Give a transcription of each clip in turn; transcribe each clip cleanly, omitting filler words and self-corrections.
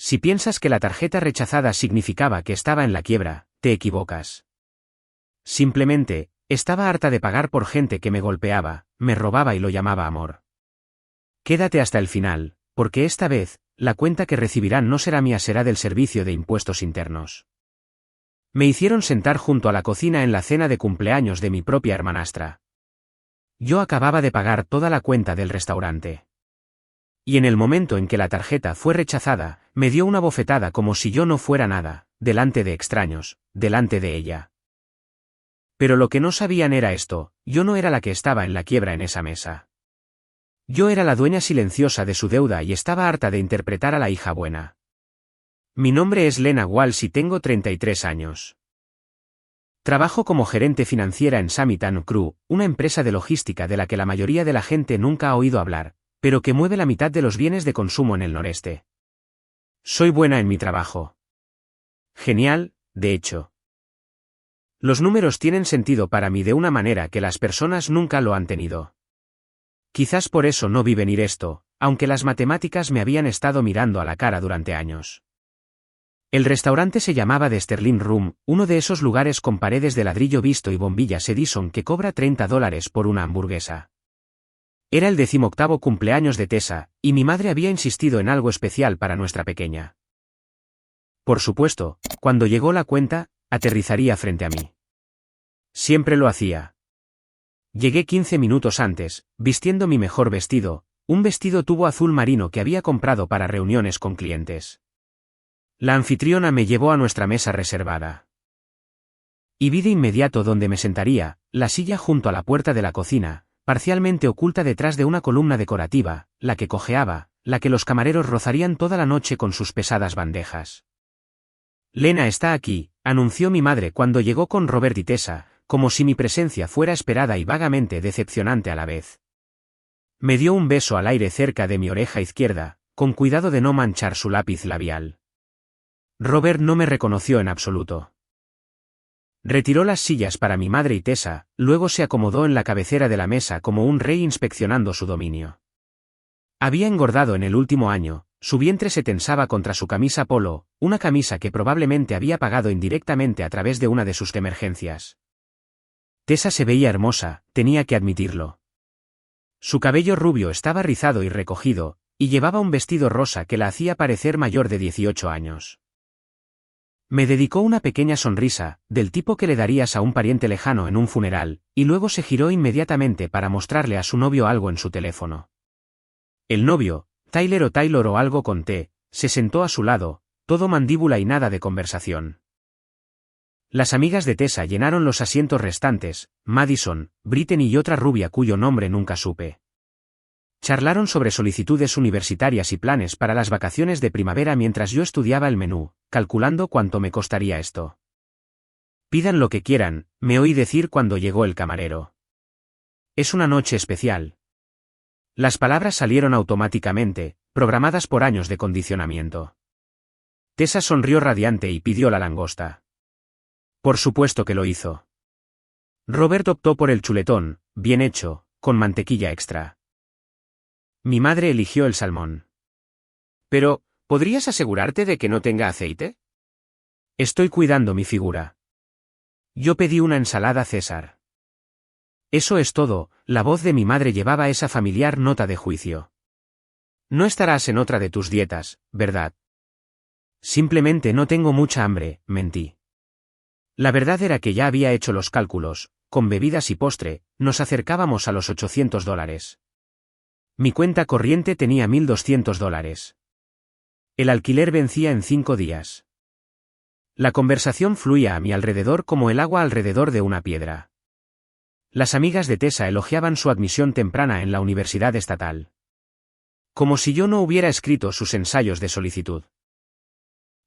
Si piensas que la tarjeta rechazada significaba que estaba en la quiebra, te equivocas. Simplemente, estaba harta de pagar por gente que me golpeaba, me robaba y lo llamaba amor. Quédate hasta el final, porque esta vez, la cuenta que recibirán no será mía, será del Servicio de Impuestos Internos. Me hicieron sentar junto a la cocina en la cena de cumpleaños de mi propia hermanastra. Yo acababa de pagar toda la cuenta del restaurante. Y en el momento en que la tarjeta fue rechazada, me dio una bofetada como si yo no fuera nada, delante de extraños, delante de ella. Pero lo que no sabían era esto: yo no era la que estaba en la quiebra en esa mesa. Yo era la dueña silenciosa de su deuda y estaba harta de interpretar a la hija buena. Mi nombre es Lena Walsh y tengo 33 años. Trabajo como gerente financiera en Summit & Crew, una empresa de logística de la que la mayoría de la gente nunca ha oído hablar, pero que mueve la mitad de los bienes de consumo en el noreste. Soy buena en mi trabajo. Genial, de hecho. Los números tienen sentido para mí de una manera que las personas nunca lo han tenido. Quizás por eso no vi venir esto, aunque las matemáticas me habían estado mirando a la cara durante años. El restaurante se llamaba The Sterling Room, uno de esos lugares con paredes de ladrillo visto y bombillas Edison que cobra $30 por una hamburguesa. Era el 18º cumpleaños de Tessa, y mi madre había insistido en algo especial para nuestra pequeña. Por supuesto, cuando llegó la cuenta, aterrizaría frente a mí. Siempre lo hacía. Llegué 15 minutos antes, vistiendo mi mejor vestido, un vestido tubo azul marino que había comprado para reuniones con clientes. La anfitriona me llevó a nuestra mesa reservada. Y vi de inmediato dónde me sentaría, la silla junto a la puerta de la cocina, parcialmente oculta detrás de una columna decorativa, la que cojeaba, la que los camareros rozarían toda la noche con sus pesadas bandejas. Lena está aquí, anunció mi madre cuando llegó con Robert y Tessa, como si mi presencia fuera esperada y vagamente decepcionante a la vez. Me dio un beso al aire cerca de mi oreja izquierda, con cuidado de no manchar su lápiz labial. Robert no me reconoció en absoluto. Retiró las sillas para mi madre y Tessa, luego se acomodó en la cabecera de la mesa como un rey inspeccionando su dominio. Había engordado en el último año, su vientre se tensaba contra su camisa polo, una camisa que probablemente había pagado indirectamente a través de una de sus emergencias. Tessa se veía hermosa, tenía que admitirlo. Su cabello rubio estaba rizado y recogido, y llevaba un vestido rosa que la hacía parecer mayor de 18 años. Me dedicó una pequeña sonrisa, del tipo que le darías a un pariente lejano en un funeral, y luego se giró inmediatamente para mostrarle a su novio algo en su teléfono. El novio, Tyler o Taylor o algo con T, se sentó a su lado, todo mandíbula y nada de conversación. Las amigas de Tessa llenaron los asientos restantes, Madison, Brittany y otra rubia cuyo nombre nunca supe. Charlaron sobre solicitudes universitarias y planes para las vacaciones de primavera mientras yo estudiaba el menú, calculando cuánto me costaría esto. Pidan lo que quieran, me oí decir cuando llegó el camarero. Es una noche especial. Las palabras salieron automáticamente, programadas por años de condicionamiento. Tessa sonrió radiante y pidió la langosta. Por supuesto que lo hizo. Robert optó por el chuletón, bien hecho, con mantequilla extra. Mi madre eligió el salmón. Pero, ¿podrías asegurarte de que no tenga aceite? Estoy cuidando mi figura. Yo pedí una ensalada César. Eso es todo, la voz de mi madre llevaba esa familiar nota de juicio. No estarás en otra de tus dietas, ¿verdad? Simplemente no tengo mucha hambre, mentí. La verdad era que ya había hecho los cálculos, con bebidas y postre, nos acercábamos a los $800. Mi cuenta corriente tenía $1,200. El alquiler vencía en 5 días. La conversación fluía a mi alrededor como el agua alrededor de una piedra. Las amigas de Tessa elogiaban su admisión temprana en la universidad estatal. Como si yo no hubiera escrito sus ensayos de solicitud.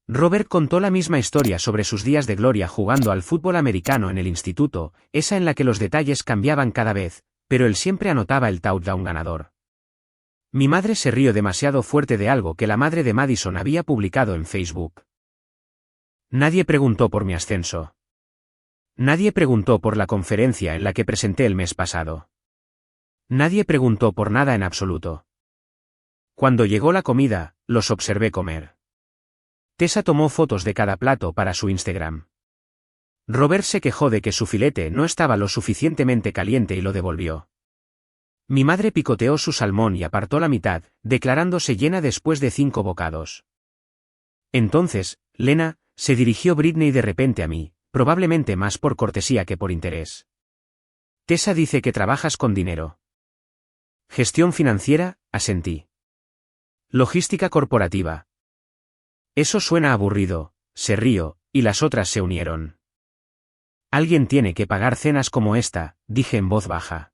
Robert contó la misma historia sobre sus días de gloria jugando al fútbol americano en el instituto, esa en la que los detalles cambiaban cada vez, pero él siempre anotaba el touchdown ganador. Mi madre se rió demasiado fuerte de algo que la madre de Madison había publicado en Facebook. Nadie preguntó por mi ascenso. Nadie preguntó por la conferencia en la que presenté el mes pasado. Nadie preguntó por nada en absoluto. Cuando llegó la comida, los observé comer. Tessa tomó fotos de cada plato para su Instagram. Robert se quejó de que su filete no estaba lo suficientemente caliente y lo devolvió. Mi madre picoteó su salmón y apartó la mitad, declarándose llena después de 5 bocados. Entonces, Lena, se dirigió Britney de repente a mí, probablemente más por cortesía que por interés. Tessa dice que trabajas con dinero. Gestión financiera, asentí. Logística corporativa. Eso suena aburrido, se rió, y las otras se unieron. Alguien tiene que pagar cenas como esta, dije en voz baja.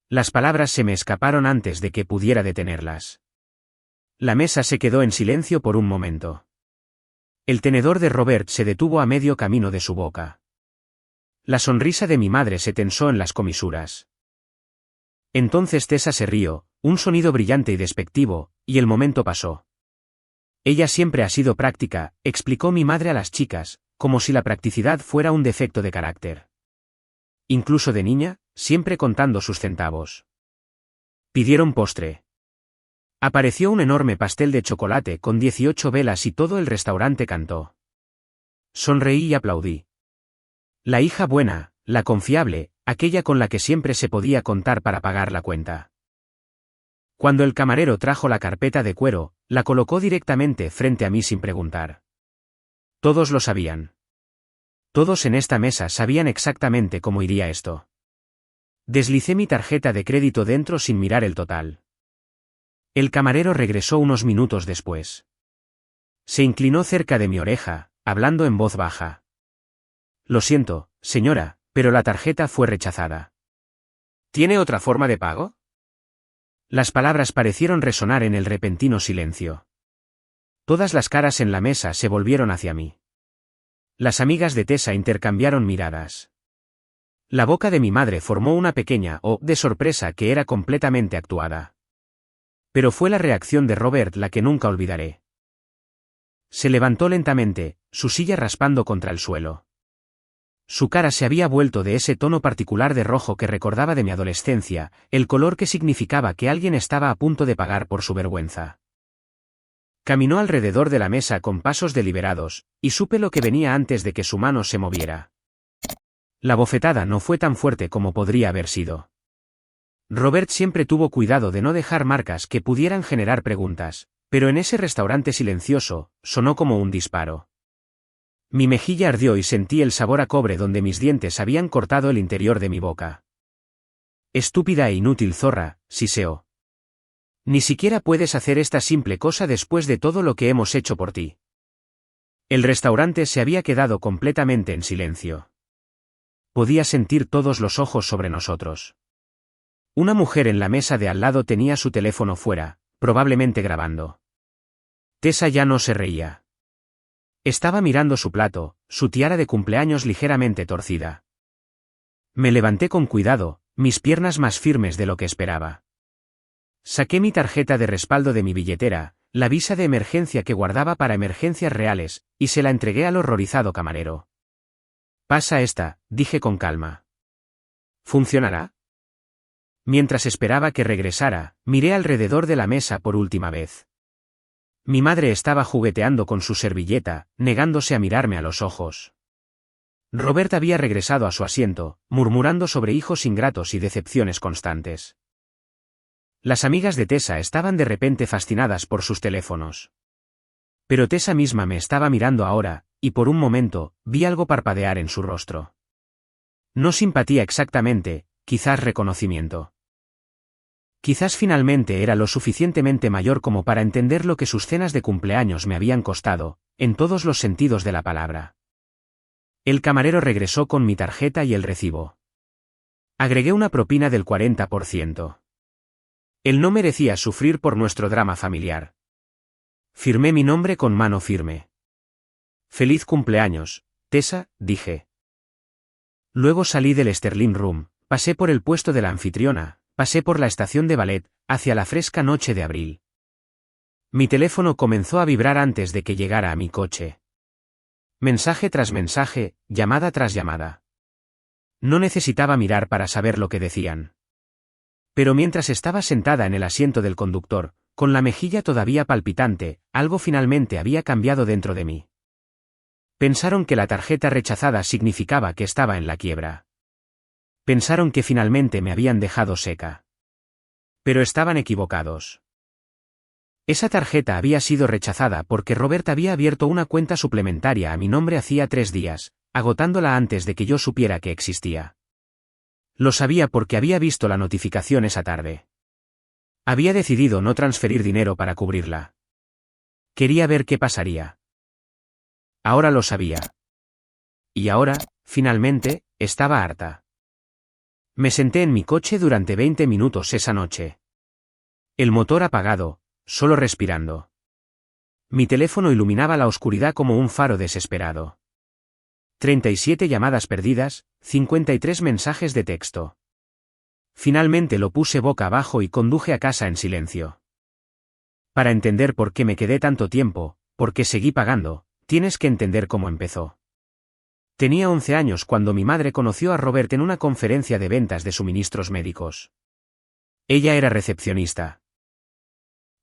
Las palabras se me escaparon antes de que pudiera detenerlas. La mesa se quedó en silencio por un momento. El tenedor de Robert se detuvo a medio camino de su boca. La sonrisa de mi madre se tensó en las comisuras. Entonces Tessa se rió, un sonido brillante y despectivo, y el momento pasó. Ella siempre ha sido práctica, explicó mi madre a las chicas, como si la practicidad fuera un defecto de carácter. Incluso de niña, siempre contando sus centavos. Pidieron postre. Apareció un enorme pastel de chocolate con 18 velas y todo el restaurante cantó. Sonreí y aplaudí. La hija buena, la confiable, aquella con la que siempre se podía contar para pagar la cuenta. Cuando el camarero trajo la carpeta de cuero, la colocó directamente frente a mí sin preguntar. Todos lo sabían. Todos en esta mesa sabían exactamente cómo iría esto. Deslicé mi tarjeta de crédito dentro sin mirar el total. El camarero regresó unos minutos después. Se inclinó cerca de mi oreja, hablando en voz baja. Lo siento, señora, pero la tarjeta fue rechazada. ¿Tiene otra forma de pago? Las palabras parecieron resonar en el repentino silencio. Todas las caras en la mesa se volvieron hacia mí. Las amigas de Tessa intercambiaron miradas. La boca de mi madre formó una pequeña O de sorpresa que era completamente actuada. Pero fue la reacción de Robert la que nunca olvidaré. Se levantó lentamente, su silla raspando contra el suelo. Su cara se había vuelto de ese tono particular de rojo que recordaba de mi adolescencia, el color que significaba que alguien estaba a punto de pagar por su vergüenza. Caminó alrededor de la mesa con pasos deliberados, y supe lo que venía antes de que su mano se moviera. La bofetada no fue tan fuerte como podría haber sido. Robert siempre tuvo cuidado de no dejar marcas que pudieran generar preguntas, pero en ese restaurante silencioso, sonó como un disparo. Mi mejilla ardió y sentí el sabor a cobre donde mis dientes habían cortado el interior de mi boca. Estúpida e inútil zorra, siseó. Ni siquiera puedes hacer esta simple cosa después de todo lo que hemos hecho por ti. El restaurante se había quedado completamente en silencio. Podía sentir todos los ojos sobre nosotros. Una mujer en la mesa de al lado tenía su teléfono fuera, probablemente grabando. Tessa ya no se reía. Estaba mirando su plato, su tiara de cumpleaños ligeramente torcida. Me levanté con cuidado, mis piernas más firmes de lo que esperaba. Saqué mi tarjeta de respaldo de mi billetera, la visa de emergencia que guardaba para emergencias reales, y se la entregué al horrorizado camarero. Pasa esta, dije con calma. ¿Funcionará? Mientras esperaba que regresara, miré alrededor de la mesa por última vez. Mi madre estaba jugueteando con su servilleta, negándose a mirarme a los ojos. Robert había regresado a su asiento, murmurando sobre hijos ingratos y decepciones constantes. Las amigas de Tessa estaban de repente fascinadas por sus teléfonos. Pero Tessa misma me estaba mirando ahora, y por un momento, vi algo parpadear en su rostro. No simpatía exactamente, quizás reconocimiento. Quizás finalmente era lo suficientemente mayor como para entender lo que sus cenas de cumpleaños me habían costado, en todos los sentidos de la palabra. El camarero regresó con mi tarjeta y el recibo. Agregué una propina del 40%. Él no merecía sufrir por nuestro drama familiar. Firmé mi nombre con mano firme. Feliz cumpleaños, Tessa, dije. Luego salí del Sterling Room, pasé por el puesto de la anfitriona, pasé por la estación de ballet, hacia la fresca noche de abril. Mi teléfono comenzó a vibrar antes de que llegara a mi coche. Mensaje tras mensaje, llamada tras llamada. No necesitaba mirar para saber lo que decían. Pero mientras estaba sentada en el asiento del conductor, Con la mejilla todavía palpitante, algo finalmente había cambiado dentro de mí. Pensaron que la tarjeta rechazada significaba que estaba en la quiebra. Pensaron que finalmente me habían dejado seca. Pero estaban equivocados. Esa tarjeta había sido rechazada porque Robert había abierto una cuenta suplementaria a mi nombre hacía 3 días, agotándola antes de que yo supiera que existía. Lo sabía porque había visto la notificación esa tarde. Había decidido no transferir dinero para cubrirla. Quería ver qué pasaría. Ahora lo sabía. Y ahora, finalmente, estaba harta. Me senté en mi coche durante 20 minutos esa noche. El motor apagado, solo respirando. Mi teléfono iluminaba la oscuridad como un faro desesperado. 37 llamadas perdidas, 53 mensajes de texto. Finalmente lo puse boca abajo y conduje a casa en silencio. Para entender por qué me quedé tanto tiempo, por qué seguí pagando, tienes que entender cómo empezó. Tenía 11 años cuando mi madre conoció a Robert en una conferencia de ventas de suministros médicos. Ella era recepcionista.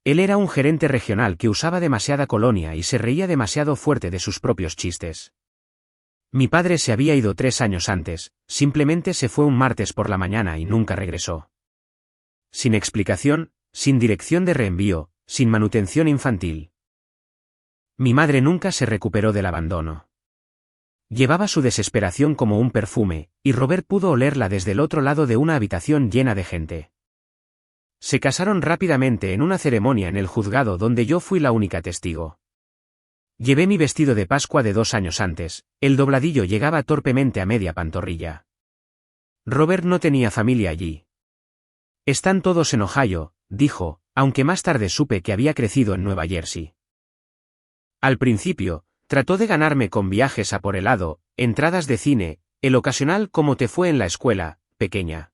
Él era un gerente regional que usaba demasiada colonia y se reía demasiado fuerte de sus propios chistes. Mi padre se había ido 3 años antes, simplemente se fue un martes por la mañana y nunca regresó. Sin explicación, sin dirección de reenvío, sin manutención infantil. Mi madre nunca se recuperó del abandono. Llevaba su desesperación como un perfume, y Robert pudo olerla desde el otro lado de una habitación llena de gente. Se casaron rápidamente en una ceremonia en el juzgado donde yo fui la única testigo. Llevé mi vestido de Pascua de 2 años antes, el dobladillo llegaba torpemente a media pantorrilla. Robert no tenía familia allí. Están todos en Ohio, dijo, aunque más tarde supe que había crecido en Nueva Jersey. Al principio, trató de ganarme con viajes a por helado, entradas de cine, el ocasional como te fue en la escuela, pequeña.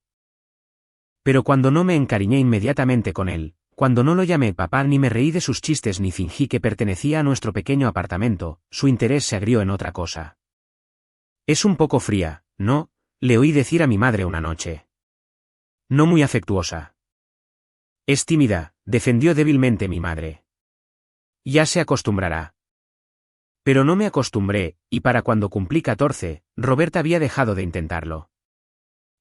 Pero cuando no me encariñé inmediatamente con él, cuando no lo llamé papá ni me reí de sus chistes ni fingí que pertenecía a nuestro pequeño apartamento, su interés se agrió en otra cosa. Es un poco fría, ¿no?, le oí decir a mi madre una noche. No muy afectuosa. Es tímida, defendió débilmente mi madre. Ya se acostumbrará. Pero no me acostumbré, y para cuando cumplí 14, Robert había dejado de intentarlo.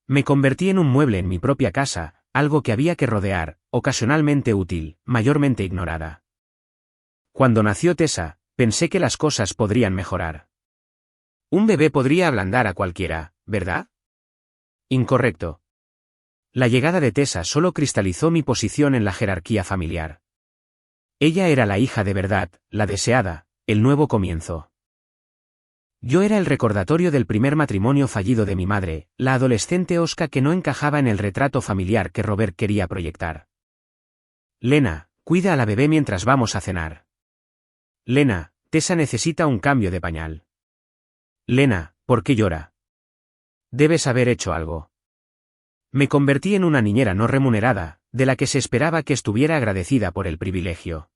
Me convertí en un mueble en mi propia casa, algo que había que rodear, ocasionalmente útil, mayormente ignorada. Cuando nació Tessa, pensé que las cosas podrían mejorar. Un bebé podría ablandar a cualquiera, ¿verdad? Incorrecto. La llegada de Tessa solo cristalizó mi posición en la jerarquía familiar. Ella era la hija de verdad, la deseada, el nuevo comienzo. Yo era el recordatorio del primer matrimonio fallido de mi madre, la adolescente osca que no encajaba en el retrato familiar que Robert quería proyectar. Lena, cuida a la bebé mientras vamos a cenar. Lena, Tessa necesita un cambio de pañal. Lena, ¿por qué llora? Debes haber hecho algo. Me convertí en una niñera no remunerada, de la que se esperaba que estuviera agradecida por el privilegio.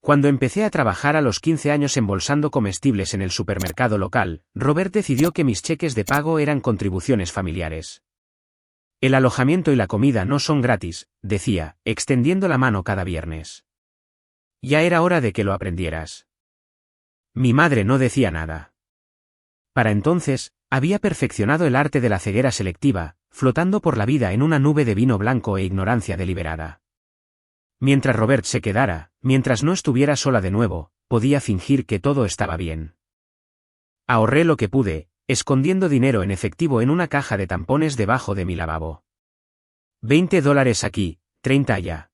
Cuando empecé a trabajar a los 15 años embolsando comestibles en el supermercado local, Robert decidió que mis cheques de pago eran contribuciones familiares. El alojamiento y la comida no son gratis, decía, extendiendo la mano cada viernes. Ya era hora de que lo aprendieras. Mi madre no decía nada. Para entonces, había perfeccionado el arte de la ceguera selectiva, flotando por la vida en una nube de vino blanco e ignorancia deliberada. Mientras Robert se quedara, mientras no estuviera sola de nuevo, podía fingir que todo estaba bien. Ahorré lo que pude, escondiendo dinero en efectivo en una caja de tampones debajo de mi lavabo. $20 aquí, 30 allá.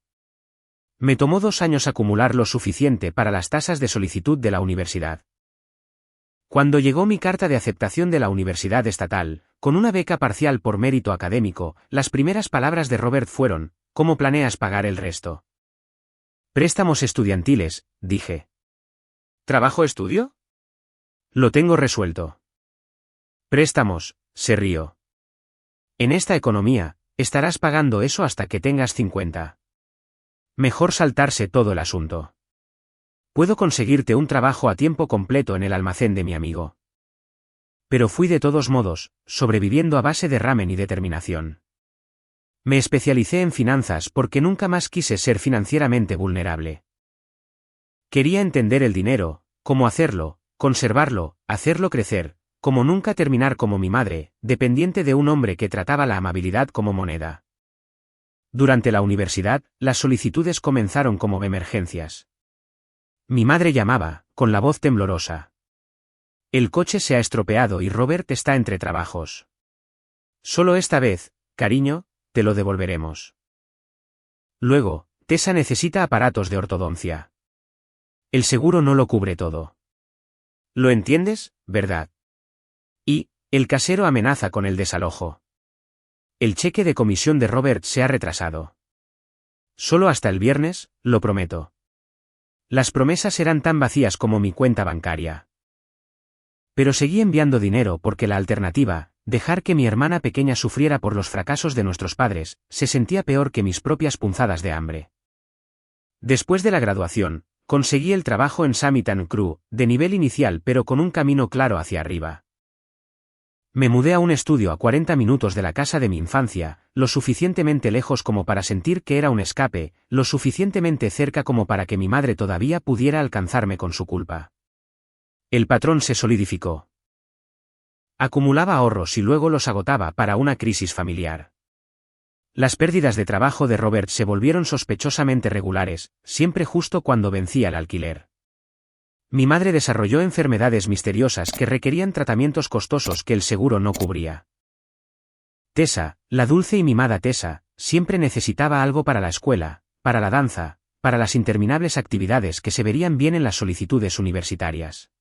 Me tomó 2 años acumular lo suficiente para las tasas de solicitud de la universidad. Cuando llegó mi carta de aceptación de la universidad estatal, con una beca parcial por mérito académico, las primeras palabras de Robert fueron, ¿cómo planeas pagar el resto? Préstamos estudiantiles, dije. ¿Trabajo-estudio? Lo tengo resuelto. Préstamos, se rió. En esta economía, estarás pagando eso hasta que tengas 50. Mejor saltarse todo el asunto. Puedo conseguirte un trabajo a tiempo completo en el almacén de mi amigo. Pero fui de todos modos, sobreviviendo a base de ramen y determinación. Me especialicé en finanzas porque nunca más quise ser financieramente vulnerable. Quería entender el dinero, cómo hacerlo, conservarlo, hacerlo crecer, como nunca terminar como mi madre, dependiente de un hombre que trataba la amabilidad como moneda. Durante la universidad, las solicitudes comenzaron como emergencias. Mi madre llamaba, con la voz temblorosa. El coche se ha estropeado y Robert está entre trabajos. Solo esta vez, cariño, te lo devolveremos. Luego, Tessa necesita aparatos de ortodoncia. El seguro no lo cubre todo. ¿Lo entiendes, verdad? Y, el casero amenaza con el desalojo. El cheque de comisión de Robert se ha retrasado. Solo hasta el viernes, lo prometo. Las promesas eran tan vacías como mi cuenta bancaria. Pero seguí enviando dinero porque la alternativa, dejar que mi hermana pequeña sufriera por los fracasos de nuestros padres, se sentía peor que mis propias punzadas de hambre. Después de la graduación, conseguí el trabajo en Summit & Crew, de nivel inicial pero con un camino claro hacia arriba. Me mudé a un estudio a 40 minutos de la casa de mi infancia, lo suficientemente lejos como para sentir que era un escape, lo suficientemente cerca como para que mi madre todavía pudiera alcanzarme con su culpa. El patrón se solidificó. Acumulaba ahorros y luego los agotaba para una crisis familiar. Las pérdidas de trabajo de Robert se volvieron sospechosamente regulares, siempre justo cuando vencía el alquiler. Mi madre desarrolló enfermedades misteriosas que requerían tratamientos costosos que el seguro no cubría. Tessa, la dulce y mimada Tessa, siempre necesitaba algo para la escuela, para la danza, para las interminables actividades que se verían bien en las solicitudes universitarias.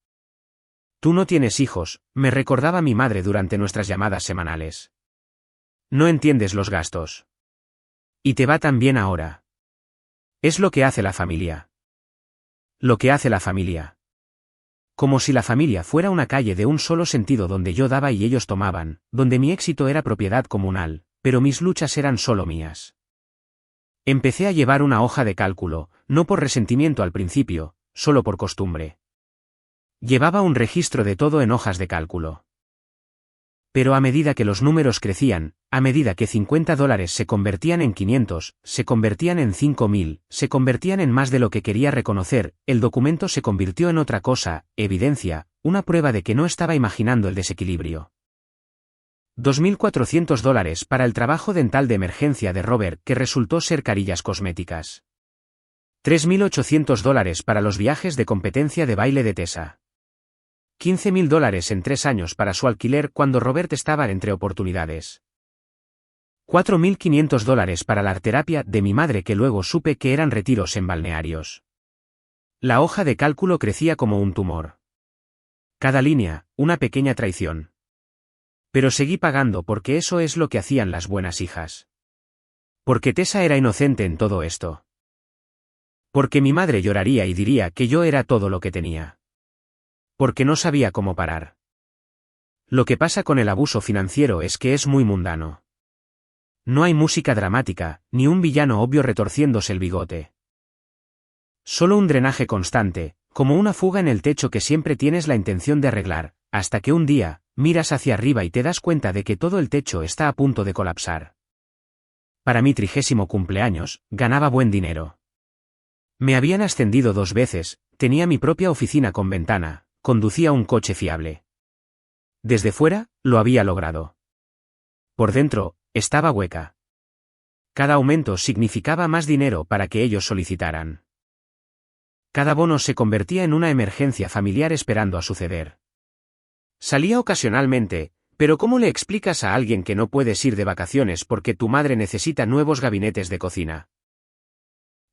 Tú no tienes hijos, me recordaba mi madre durante nuestras llamadas semanales. No entiendes los gastos. Y te va tan bien ahora. Es lo que hace la familia. Lo que hace la familia. Como si la familia fuera una calle de un solo sentido donde yo daba y ellos tomaban, donde mi éxito era propiedad comunal, pero mis luchas eran solo mías. Empecé a llevar una hoja de cálculo, no por resentimiento al principio, solo por costumbre. Llevaba un registro de todo en hojas de cálculo. Pero a medida que los números crecían, a medida que $50 se convertían en 500, se convertían en 5.000, se convertían en más de lo que quería reconocer, el documento se convirtió en otra cosa, evidencia, una prueba de que no estaba imaginando el desequilibrio. $2.400 para el trabajo dental de emergencia de Robert que resultó ser carillas cosméticas. $3.800 para los viajes de competencia de baile de Tessa. $15.000 en 3 años para su alquiler cuando Robert estaba entre oportunidades. $4.500 para la arterapia de mi madre que luego supe que eran retiros en balnearios. La hoja de cálculo crecía como un tumor. Cada línea, una pequeña traición. Pero seguí pagando porque eso es lo que hacían las buenas hijas. Porque Tessa era inocente en todo esto. Porque mi madre lloraría y diría que yo era todo lo que tenía. Porque no sabía cómo parar. Lo que pasa con el abuso financiero es que es muy mundano. No hay música dramática, ni un villano obvio retorciéndose el bigote. Solo un drenaje constante, como una fuga en el techo que siempre tienes la intención de arreglar, hasta que un día, miras hacia arriba y te das cuenta de que todo el techo está a punto de colapsar. Para mi 30º cumpleaños, ganaba buen dinero. Me habían ascendido 2 veces, tenía mi propia oficina con ventana. Conducía un coche fiable. Desde fuera, lo había logrado. Por dentro, estaba hueca. Cada aumento significaba más dinero para que ellos solicitaran. Cada bono se convertía en una emergencia familiar esperando a suceder. Salía ocasionalmente, pero ¿cómo le explicas a alguien que no puedes ir de vacaciones porque tu madre necesita nuevos gabinetes de cocina?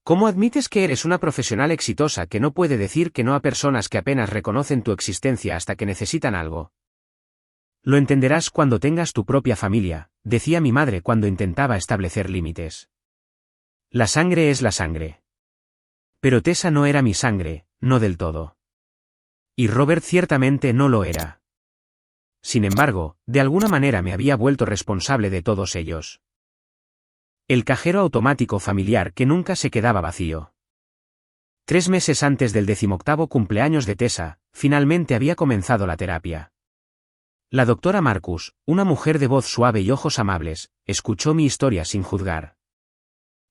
¿Cómo admites que eres una profesional exitosa que no puede decir que no a personas que apenas reconocen tu existencia hasta que necesitan algo? Lo entenderás cuando tengas tu propia familia, decía mi madre cuando intentaba establecer límites. La sangre es la sangre. Pero Tessa no era mi sangre, no del todo. Y Robert ciertamente no lo era. Sin embargo, de alguna manera me había vuelto responsable de todos ellos. El cajero automático familiar que nunca se quedaba vacío. 3 meses antes del 18º cumpleaños de Tessa, finalmente había comenzado la terapia. La doctora Marcus, una mujer de voz suave y ojos amables, escuchó mi historia sin juzgar.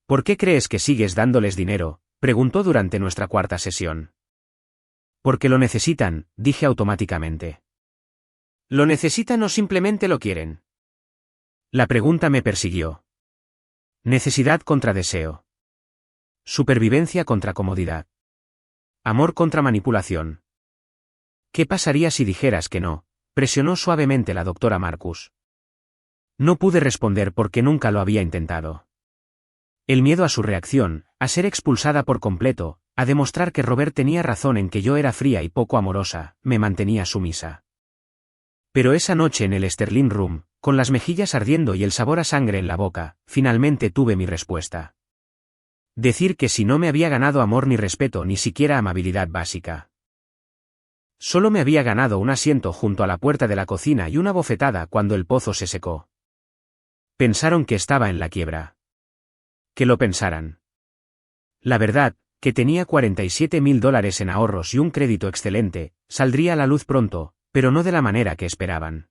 ¿Por qué crees que sigues dándoles dinero?, preguntó durante nuestra cuarta sesión. Porque lo necesitan, dije automáticamente. ¿Lo necesitan o simplemente lo quieren? La pregunta me persiguió. Necesidad contra deseo. Supervivencia contra comodidad. Amor contra manipulación. ¿Qué pasaría si dijeras que no?, presionó suavemente la doctora Marcus. No pude responder porque nunca lo había intentado. El miedo a su reacción, a ser expulsada por completo, a demostrar que Robert tenía razón en que yo era fría y poco amorosa, me mantenía sumisa. Pero esa noche en el Sterling Room, con las mejillas ardiendo y el sabor a sangre en la boca, finalmente tuve mi respuesta. Decir que si no me había ganado amor ni respeto ni siquiera amabilidad básica. Solo me había ganado un asiento junto a la puerta de la cocina y una bofetada cuando el pozo se secó. Pensaron que estaba en la quiebra. Que lo pensaran. La verdad, que tenía $47.000 en ahorros y un crédito excelente, saldría a la luz pronto, pero no de la manera que esperaban.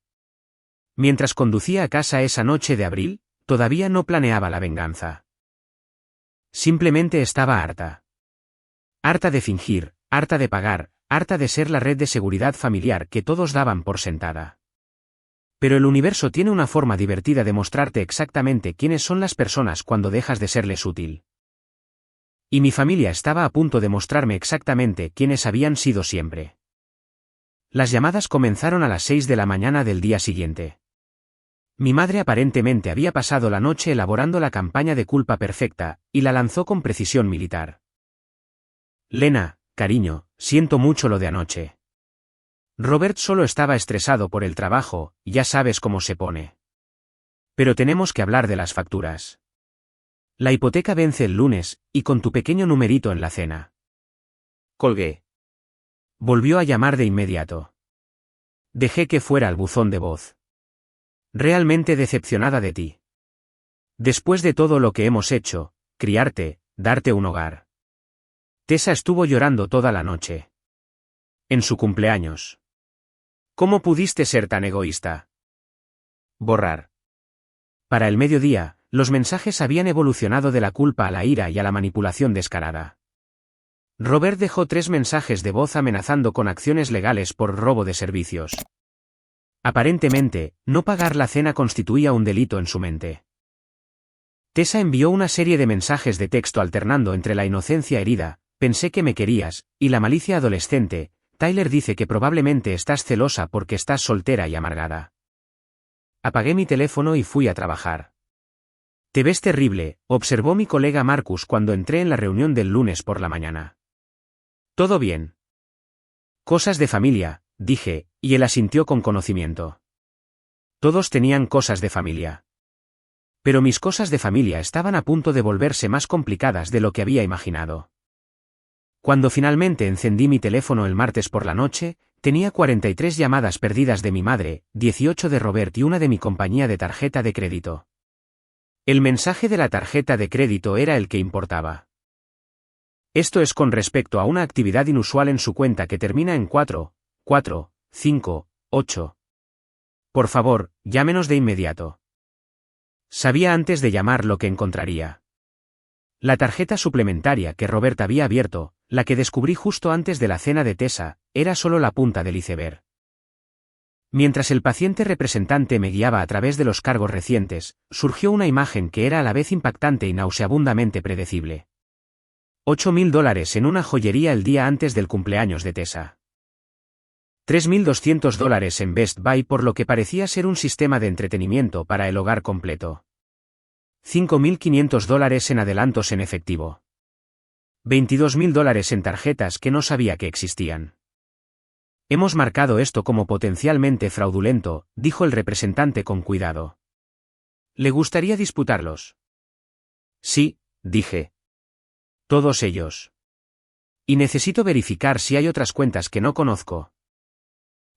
Mientras conducía a casa esa noche de abril, todavía no planeaba la venganza. Simplemente estaba harta. Harta de fingir, harta de pagar, harta de ser la red de seguridad familiar que todos daban por sentada. Pero el universo tiene una forma divertida de mostrarte exactamente quiénes son las personas cuando dejas de serles útil. Y mi familia estaba a punto de mostrarme exactamente quiénes habían sido siempre. Las llamadas comenzaron a las 6 de la mañana del día siguiente. Mi madre aparentemente había pasado la noche elaborando la campaña de culpa perfecta, y la lanzó con precisión militar. Lena, cariño, siento mucho lo de anoche. Robert solo estaba estresado por el trabajo, ya sabes cómo se pone. Pero tenemos que hablar de las facturas. La hipoteca vence el lunes, y con tu pequeño numerito en la cena. Colgué. Volvió a llamar de inmediato. Dejé que fuera al buzón de voz. Realmente decepcionada de ti. Después de todo lo que hemos hecho, criarte, darte un hogar. Tessa estuvo llorando toda la noche. En su cumpleaños. ¿Cómo pudiste ser tan egoísta? Borrar. Para el mediodía, los mensajes habían evolucionado de la culpa a la ira y a la manipulación descarada. Robert dejó 3 mensajes de voz amenazando con acciones legales por robo de servicios. Aparentemente, no pagar la cena constituía un delito en su mente. Tessa envió una serie de mensajes de texto alternando entre la inocencia herida, pensé que me querías, y la malicia adolescente. Tyler dice que probablemente estás celosa porque estás soltera y amargada. Apagué mi teléfono y fui a trabajar. Te ves terrible, observó mi colega Marcus cuando entré en la reunión del lunes por la mañana. ¿Todo bien? Cosas de familia, dije, y él asintió con conocimiento. Todos tenían cosas de familia. Pero mis cosas de familia estaban a punto de volverse más complicadas de lo que había imaginado. Cuando finalmente encendí mi teléfono el martes por la noche, tenía 43 llamadas perdidas de mi madre, 18 de Robert y una de mi compañía de tarjeta de crédito. El mensaje de la tarjeta de crédito era el que importaba. Esto es con respecto a una actividad inusual en su cuenta que termina en 4, 5, 8. Por favor, llámenos de inmediato. Sabía antes de llamar lo que encontraría. La tarjeta suplementaria que Robert había abierto, la que descubrí justo antes de la cena de Tessa, era solo la punta del iceberg. Mientras el paciente representante me guiaba a través de los cargos recientes, surgió una imagen que era a la vez impactante y nauseabundamente predecible. $8.000 en una joyería el día antes del cumpleaños de Tessa. $3.200 en Best Buy por lo que parecía ser un sistema de entretenimiento para el hogar completo. $5.500 en adelantos en efectivo. $22.000 en tarjetas que no sabía que existían. Hemos marcado esto como potencialmente fraudulento, dijo el representante con cuidado. ¿Le gustaría disputarlos? Sí, dije. Todos ellos. Y necesito verificar si hay otras cuentas que no conozco.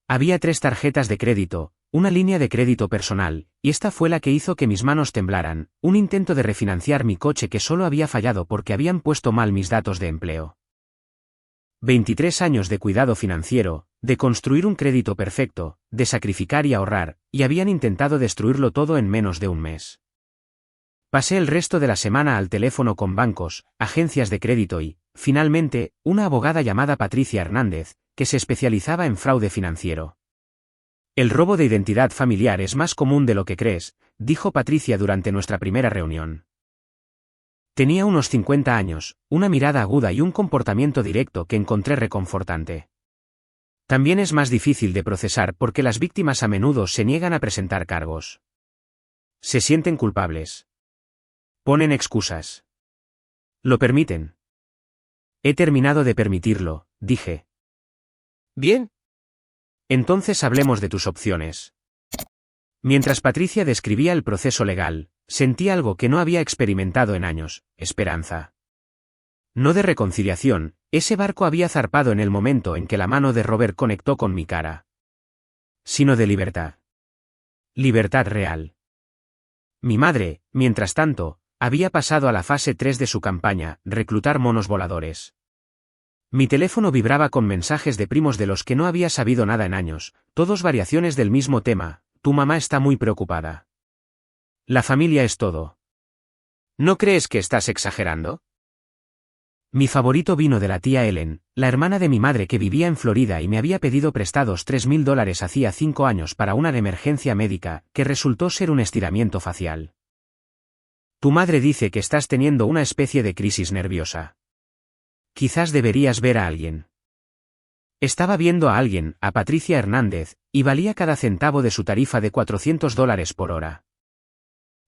Había 3 tarjetas de crédito, una línea de crédito personal, y esta fue la que hizo que mis manos temblaran, un intento de refinanciar mi coche que solo había fallado porque habían puesto mal mis datos de empleo. 23 años de cuidado financiero, de construir un crédito perfecto, de sacrificar y ahorrar, y habían intentado destruirlo todo en menos de un mes. Pasé el resto de la semana al teléfono con bancos, agencias de crédito y, finalmente, una abogada llamada Patricia Hernández, que se especializaba en fraude financiero. El robo de identidad familiar es más común de lo que crees, dijo Patricia durante nuestra primera reunión. Tenía unos 50 años, una mirada aguda y un comportamiento directo que encontré reconfortante. También es más difícil de procesar porque las víctimas a menudo se niegan a presentar cargos. Se sienten culpables. Ponen excusas. Lo permiten. He terminado de permitirlo, dije. Bien. Entonces hablemos de tus opciones. Mientras Patricia describía el proceso legal, sentí algo que no había experimentado en años: esperanza. No de reconciliación, ese barco había zarpado en el momento en que la mano de Robert conectó con mi cara. Sino de libertad. Libertad real. Mi madre, mientras tanto, había pasado a la fase 3 de su campaña: reclutar monos voladores. Mi teléfono vibraba con mensajes de primos de los que no había sabido nada en años, todos variaciones del mismo tema: tu mamá está muy preocupada. La familia es todo. ¿No crees que estás exagerando? Mi favorito vino de la tía Ellen, la hermana de mi madre que vivía en Florida y me había pedido prestados $3.000 hacía 5 años para una emergencia médica, que resultó ser un estiramiento facial. Tu madre dice que estás teniendo una especie de crisis nerviosa. Quizás deberías ver a alguien. Estaba viendo a alguien, a Patricia Hernández, y valía cada centavo de su tarifa de $400 por hora.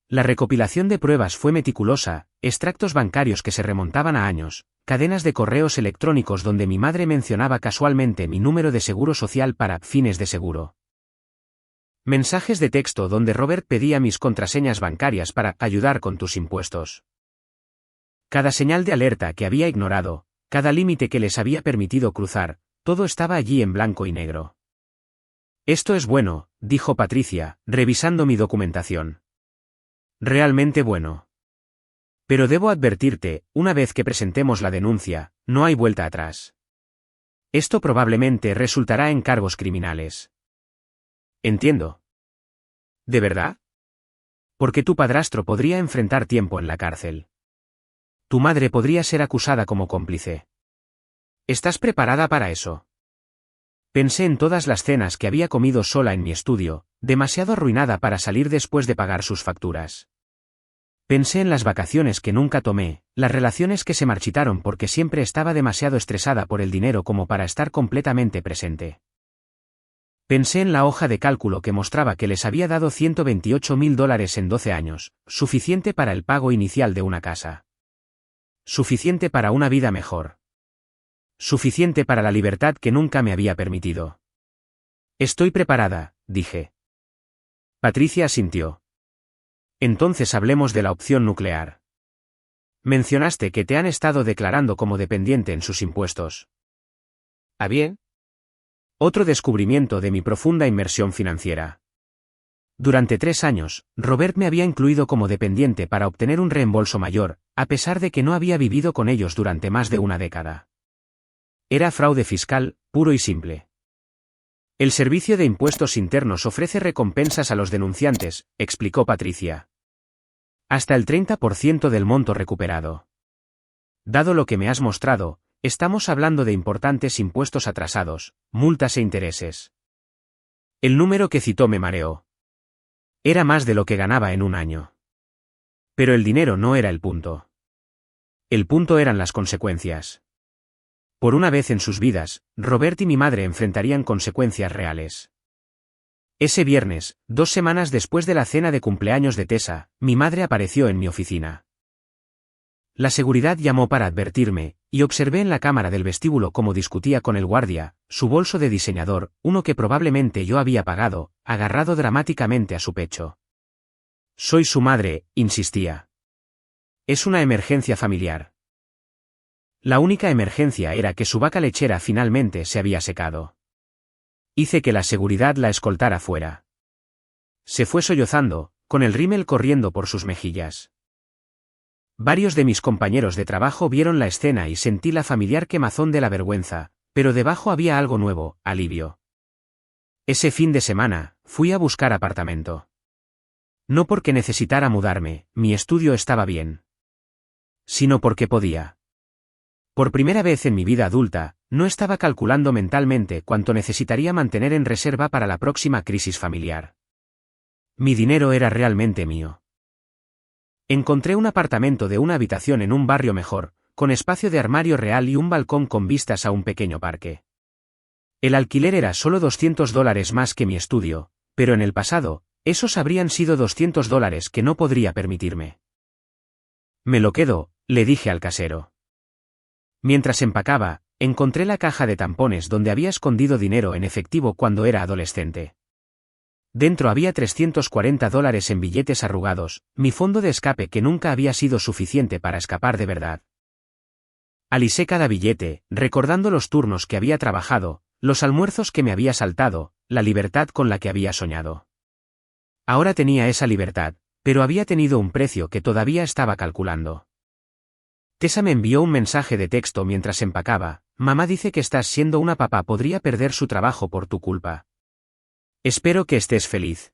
La recopilación de pruebas fue meticulosa: extractos bancarios que se remontaban a años, cadenas de correos electrónicos donde mi madre mencionaba casualmente mi número de seguro social para fines de seguro. Mensajes de texto donde Robert pedía mis contraseñas bancarias para ayudar con tus impuestos. Cada señal de alerta que había ignorado, cada límite que les había permitido cruzar, todo estaba allí en blanco y negro. Esto es bueno, dijo Patricia, revisando mi documentación. Realmente bueno. Pero debo advertirte, una vez que presentemos la denuncia, no hay vuelta atrás. Esto probablemente resultará en cargos criminales. Entiendo. ¿De verdad? Porque tu padrastro podría enfrentar tiempo en la cárcel. Tu madre podría ser acusada como cómplice. ¿Estás preparada para eso? Pensé en todas las cenas que había comido sola en mi estudio, demasiado arruinada para salir después de pagar sus facturas. Pensé en las vacaciones que nunca tomé, las relaciones que se marchitaron porque siempre estaba demasiado estresada por el dinero como para estar completamente presente. Pensé en la hoja de cálculo que mostraba que les había dado $128.000 en 12 años, suficiente para el pago inicial de una casa. Suficiente para una vida mejor. Suficiente para la libertad que nunca me había permitido. Estoy preparada, dije. Patricia asintió. Entonces hablemos de la opción nuclear. Mencionaste que te han estado declarando como dependiente en sus impuestos. ¿Ah, bien? Otro descubrimiento de mi profunda inmersión financiera. Durante 3 años, Robert me había incluido como dependiente para obtener un reembolso mayor, a pesar de que no había vivido con ellos durante más de una década. Era fraude fiscal, puro y simple. El Servicio de Impuestos Internos ofrece recompensas a los denunciantes, explicó Patricia. Hasta el 30% del monto recuperado. Dado lo que me has mostrado, estamos hablando de importantes impuestos atrasados, multas e intereses. El número que citó me mareó. Era más de lo que ganaba en un año. Pero el dinero no era el punto. El punto eran las consecuencias. Por una vez en sus vidas, Robert y mi madre enfrentarían consecuencias reales. Ese viernes, 2 semanas después de la cena de cumpleaños de Tessa, mi madre apareció en mi oficina. La seguridad llamó para advertirme, y observé en la cámara del vestíbulo cómo discutía con el guardia, su bolso de diseñador, uno que probablemente yo había pagado, agarrado dramáticamente a su pecho. Soy su madre, insistía. Es una emergencia familiar. La única emergencia era que su vaca lechera finalmente se había secado. Hice que la seguridad la escoltara fuera. Se fue sollozando, con el rímel corriendo por sus mejillas. Varios de mis compañeros de trabajo vieron la escena y sentí la familiar quemazón de la vergüenza, pero debajo había algo nuevo: alivio. Ese fin de semana, fui a buscar apartamento. No porque necesitara mudarme, mi estudio estaba bien. Sino porque podía. Por primera vez en mi vida adulta, no estaba calculando mentalmente cuánto necesitaría mantener en reserva para la próxima crisis familiar. Mi dinero era realmente mío. Encontré un apartamento de una habitación en un barrio mejor, con espacio de armario real y un balcón con vistas a un pequeño parque. El alquiler era solo $200 más que mi estudio, pero en el pasado, esos habrían sido $200 que no podría permitirme. Me lo quedo, le dije al casero. Mientras empacaba, encontré la caja de tampones donde había escondido dinero en efectivo cuando era adolescente. Dentro había $340 en billetes arrugados, mi fondo de escape que nunca había sido suficiente para escapar de verdad. Alisé cada billete, recordando los turnos que había trabajado, los almuerzos que me había saltado, la libertad con la que había soñado. Ahora tenía esa libertad, pero había tenido un precio que todavía estaba calculando. Tessa me envió un mensaje de texto mientras empacaba: mamá dice que estás siendo una papá, podría perder su trabajo por tu culpa. Espero que estés feliz.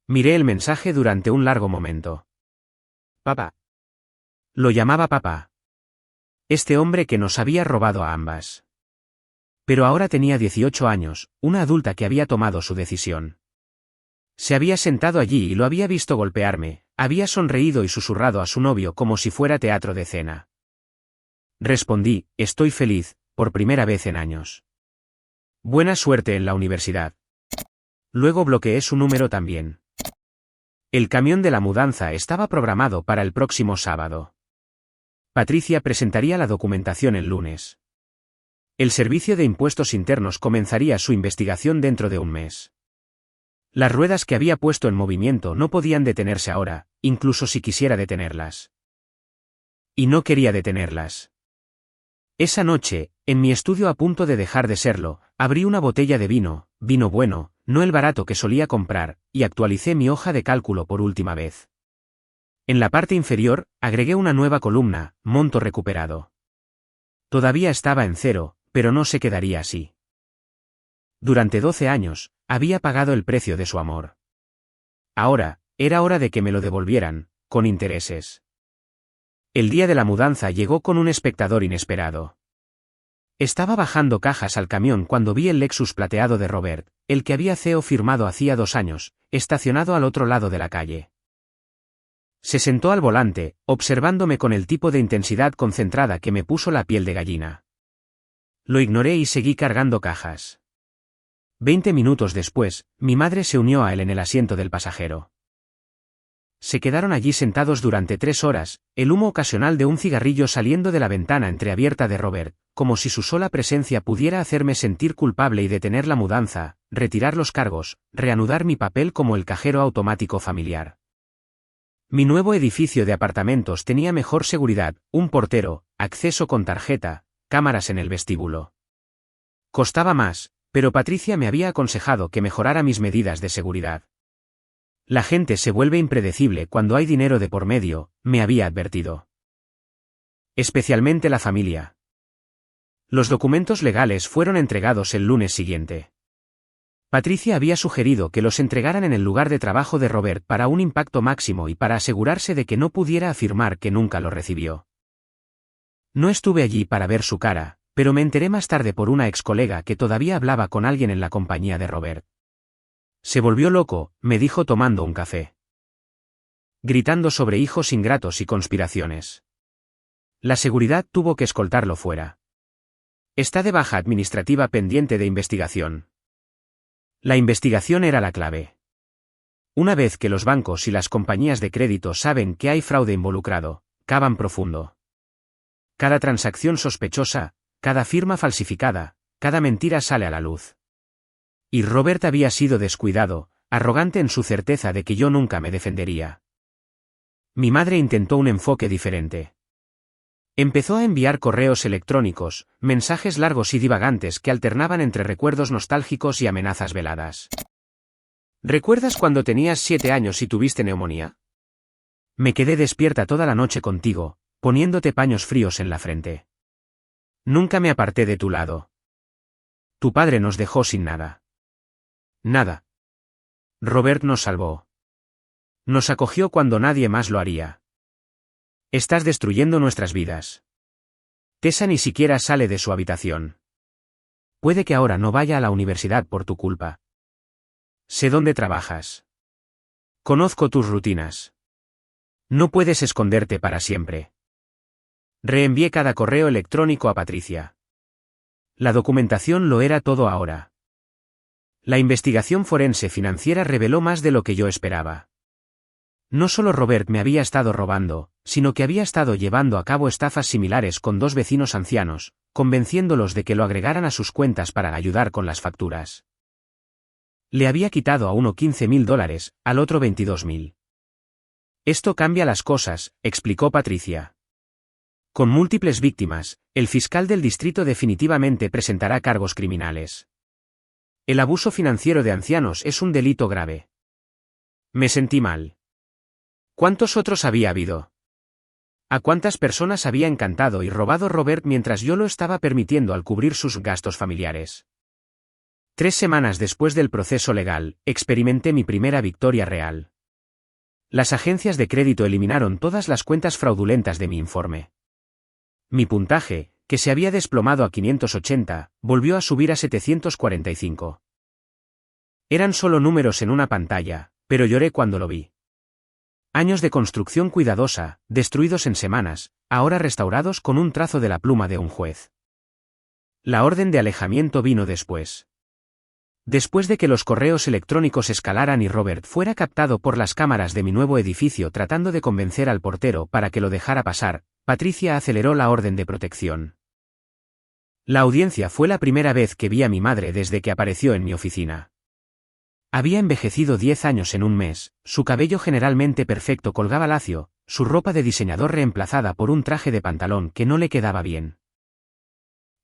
Miré el mensaje durante un largo momento. Papá. Lo llamaba papá. Este hombre que nos había robado a ambas. Pero ahora tenía 18 años, una adulta que había tomado su decisión. Se había sentado allí y lo había visto golpearme, había sonreído y susurrado a su novio como si fuera teatro de cena. Respondí: estoy feliz, por primera vez en años. Buena suerte en la universidad. Luego bloqueé su número también. El camión de la mudanza estaba programado para el próximo sábado. Patricia presentaría la documentación el lunes. El Servicio de Impuestos Internos comenzaría su investigación dentro de un mes. Las ruedas que había puesto en movimiento no podían detenerse ahora, incluso si quisiera detenerlas. Y no quería detenerlas. Esa noche, en mi estudio a punto de dejar de serlo, abrí una botella de vino bueno, no el barato que solía comprar, y actualicé mi hoja de cálculo por última vez. En la parte inferior, agregué una nueva columna: monto recuperado. Todavía estaba en cero, pero no se quedaría así. Durante 12 años, había pagado el precio de su amor. Ahora, era hora de que me lo devolvieran, con intereses. El día de la mudanza llegó con un espectador inesperado. Estaba bajando cajas al camión cuando vi el Lexus plateado de Robert, el que había firmado hacía 2 años, estacionado al otro lado de la calle. Se sentó al volante, observándome con el tipo de intensidad concentrada que me puso la piel de gallina. Lo ignoré y seguí cargando cajas. 20 minutos después, mi madre se unió a él en el asiento del pasajero. Se quedaron allí sentados durante 3 horas, el humo ocasional de un cigarrillo saliendo de la ventana entreabierta de Robert, como si su sola presencia pudiera hacerme sentir culpable y detener la mudanza, retirar los cargos, reanudar mi papel como el cajero automático familiar. Mi nuevo edificio de apartamentos tenía mejor seguridad, un portero, acceso con tarjeta, cámaras en el vestíbulo. Costaba más, pero Patricia me había aconsejado que mejorara mis medidas de seguridad. La gente se vuelve impredecible cuando hay dinero de por medio, me había advertido. Especialmente la familia. Los documentos legales fueron entregados el lunes siguiente. Patricia había sugerido que los entregaran en el lugar de trabajo de Robert para un impacto máximo y para asegurarse de que no pudiera afirmar que nunca lo recibió. No estuve allí para ver su cara, pero me enteré más tarde por una ex colega que todavía hablaba con alguien en la compañía de Robert. Se volvió loco, me dijo tomando un café. Gritando sobre hijos ingratos y conspiraciones. La seguridad tuvo que escoltarlo fuera. Está de baja administrativa pendiente de investigación. La investigación era la clave. Una vez que los bancos y las compañías de crédito saben que hay fraude involucrado, cavan profundo. Cada transacción sospechosa, cada firma falsificada, cada mentira sale a la luz. Y Robert había sido descuidado, arrogante en su certeza de que yo nunca me defendería. Mi madre intentó un enfoque diferente. Empezó a enviar correos electrónicos, mensajes largos y divagantes que alternaban entre recuerdos nostálgicos y amenazas veladas. ¿Recuerdas cuando tenías 7 años y tuviste neumonía? Me quedé despierta toda la noche contigo, poniéndote paños fríos en la frente. Nunca me aparté de tu lado. Tu padre nos dejó sin nada. Nada. Robert nos salvó. Nos acogió cuando nadie más lo haría. Estás destruyendo nuestras vidas. Tessa ni siquiera sale de su habitación. Puede que ahora no vaya a la universidad por tu culpa. Sé dónde trabajas. Conozco tus rutinas. No puedes esconderte para siempre. Reenvié cada correo electrónico a Patricia. La documentación lo era todo ahora. La investigación forense financiera reveló más de lo que yo esperaba. No solo Robert me había estado robando, sino que había estado llevando a cabo estafas similares con 2 vecinos ancianos, convenciéndolos de que lo agregaran a sus cuentas para ayudar con las facturas. Le había quitado a uno $15.000, al otro $22.000. Esto cambia las cosas, explicó Patricia. Con múltiples víctimas, el fiscal del distrito definitivamente presentará cargos criminales. El abuso financiero de ancianos es un delito grave. Me sentí mal. ¿Cuántos otros había habido? ¿A cuántas personas había encantado y robado Robert mientras yo lo estaba permitiendo al cubrir sus gastos familiares? 3 semanas después del proceso legal, experimenté mi primera victoria real. Las agencias de crédito eliminaron todas las cuentas fraudulentas de mi informe. Mi puntaje, que se había desplomado a 580, volvió a subir a 745. Eran solo números en una pantalla, pero lloré cuando lo vi. Años de construcción cuidadosa, destruidos en semanas, ahora restaurados con un trazo de la pluma de un juez. La orden de alejamiento vino después. Después de que los correos electrónicos escalaran y Robert fuera captado por las cámaras de mi nuevo edificio tratando de convencer al portero para que lo dejara pasar, Patricia aceleró la orden de protección. La audiencia fue la primera vez que vi a mi madre desde que apareció en mi oficina. Había envejecido 10 años en un mes, su cabello generalmente perfecto colgaba lacio, su ropa de diseñador reemplazada por un traje de pantalón que no le quedaba bien.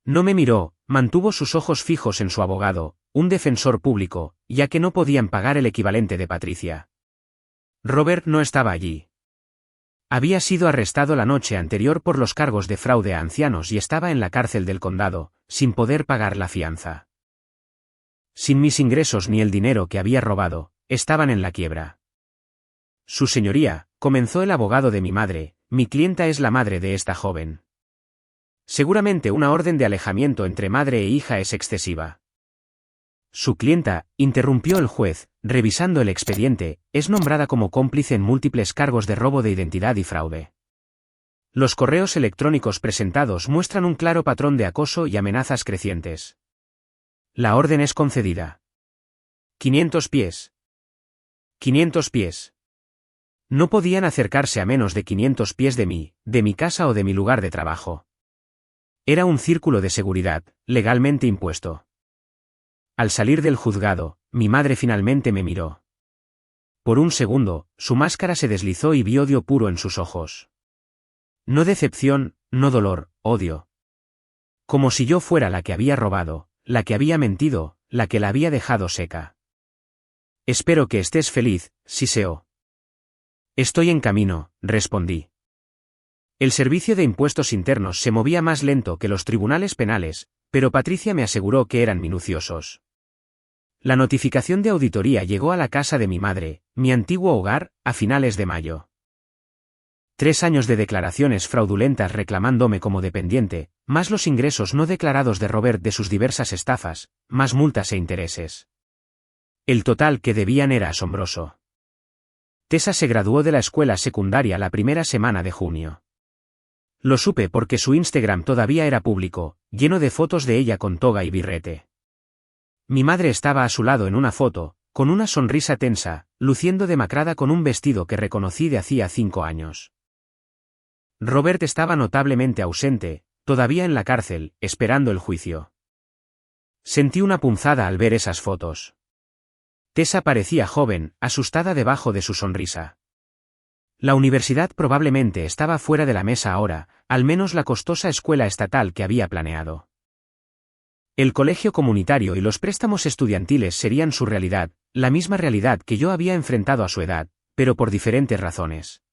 No me miró, mantuvo sus ojos fijos en su abogado, un defensor público, ya que no podían pagar el equivalente de Patricia. Robert no estaba allí. Había sido arrestado la noche anterior por los cargos de fraude a ancianos y estaba en la cárcel del condado, sin poder pagar la fianza. Sin mis ingresos ni el dinero que había robado, estaban en la quiebra. Su señoría, comenzó el abogado de mi madre, mi clienta es la madre de esta joven. Seguramente una orden de alejamiento entre madre e hija es excesiva. Su clienta, interrumpió el juez, revisando el expediente, es nombrada como cómplice en múltiples cargos de robo de identidad y fraude. Los correos electrónicos presentados muestran un claro patrón de acoso y amenazas crecientes. La orden es concedida. 500 pies. 500 pies. No podían acercarse a menos de 500 pies de mí, de mi casa o de mi lugar de trabajo. Era un círculo de seguridad, legalmente impuesto. Al salir del juzgado, mi madre finalmente me miró. Por un segundo, su máscara se deslizó y vi odio puro en sus ojos. No decepción, no dolor, odio. Como si yo fuera la que había robado, la que había mentido, la que la había dejado seca. Espero que estés feliz, Siseo. Estoy en camino, respondí. El servicio de impuestos internos se movía más lento que los tribunales penales, pero Patricia me aseguró que eran minuciosos. La notificación de auditoría llegó a la casa de mi madre, mi antiguo hogar, a finales de mayo. 3 años de declaraciones fraudulentas reclamándome como dependiente, más los ingresos no declarados de Robert de sus diversas estafas, más multas e intereses. El total que debían era asombroso. Tessa se graduó de la escuela secundaria la primera semana de junio. Lo supe porque su Instagram todavía era público, lleno de fotos de ella con toga y birrete. Mi madre estaba a su lado en una foto, con una sonrisa tensa, luciendo demacrada con un vestido que reconocí de hacía 5 años. Robert estaba notablemente ausente, todavía en la cárcel, esperando el juicio. Sentí una punzada al ver esas fotos. Tessa parecía joven, asustada debajo de su sonrisa. La universidad probablemente estaba fuera de la mesa ahora, al menos la costosa escuela estatal que había planeado. El colegio comunitario y los préstamos estudiantiles serían su realidad, la misma realidad que yo había enfrentado a su edad, pero por diferentes razones.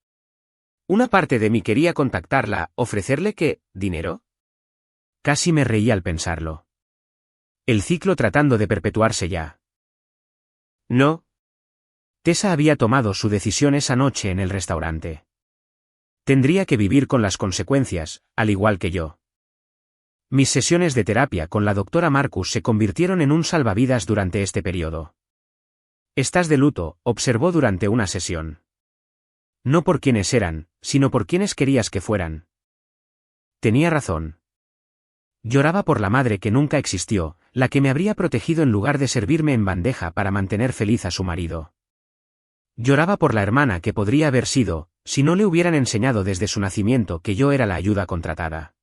Una parte de mí quería contactarla, ofrecerle ¿qué? ¿Dinero? Casi me reí al pensarlo. El ciclo tratando de perpetuarse ya. No. Tessa había tomado su decisión esa noche en el restaurante. Tendría que vivir con las consecuencias, al igual que yo. Mis sesiones de terapia con la doctora Marcus se convirtieron en un salvavidas durante este periodo. Estás de luto, observó durante una sesión. No por quienes eran, sino por quienes querías que fueran. Tenía razón. Lloraba por la madre que nunca existió, la que me habría protegido en lugar de servirme en bandeja para mantener feliz a su marido. Lloraba por la hermana que podría haber sido, si no le hubieran enseñado desde su nacimiento que yo era la ayuda contratada.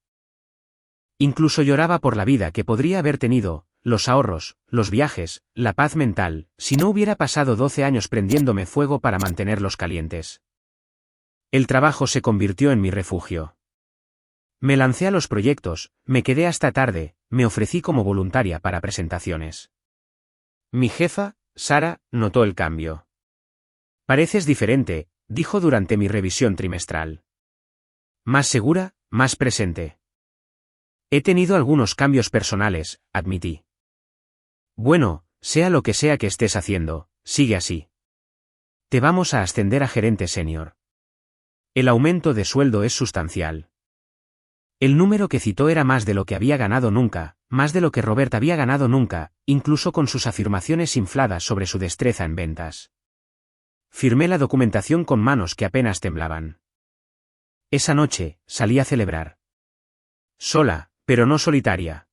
Incluso lloraba por la vida que podría haber tenido, los ahorros, los viajes, la paz mental, si no hubiera pasado 12 años prendiéndome fuego para mantenerlos calientes. El trabajo se convirtió en mi refugio. Me lancé a los proyectos, me quedé hasta tarde, me ofrecí como voluntaria para presentaciones. Mi jefa, Sara, notó el cambio. Pareces diferente, dijo durante mi revisión trimestral. Más segura, más presente. He tenido algunos cambios personales, admití. Bueno, sea lo que sea que estés haciendo, sigue así. Te vamos a ascender a gerente senior. El aumento de sueldo es sustancial. El número que citó era más de lo que había ganado nunca, más de lo que Robert había ganado nunca, incluso con sus afirmaciones infladas sobre su destreza en ventas. Firmé la documentación con manos que apenas temblaban. Esa noche, salí a celebrar. Sola, pero no solitaria.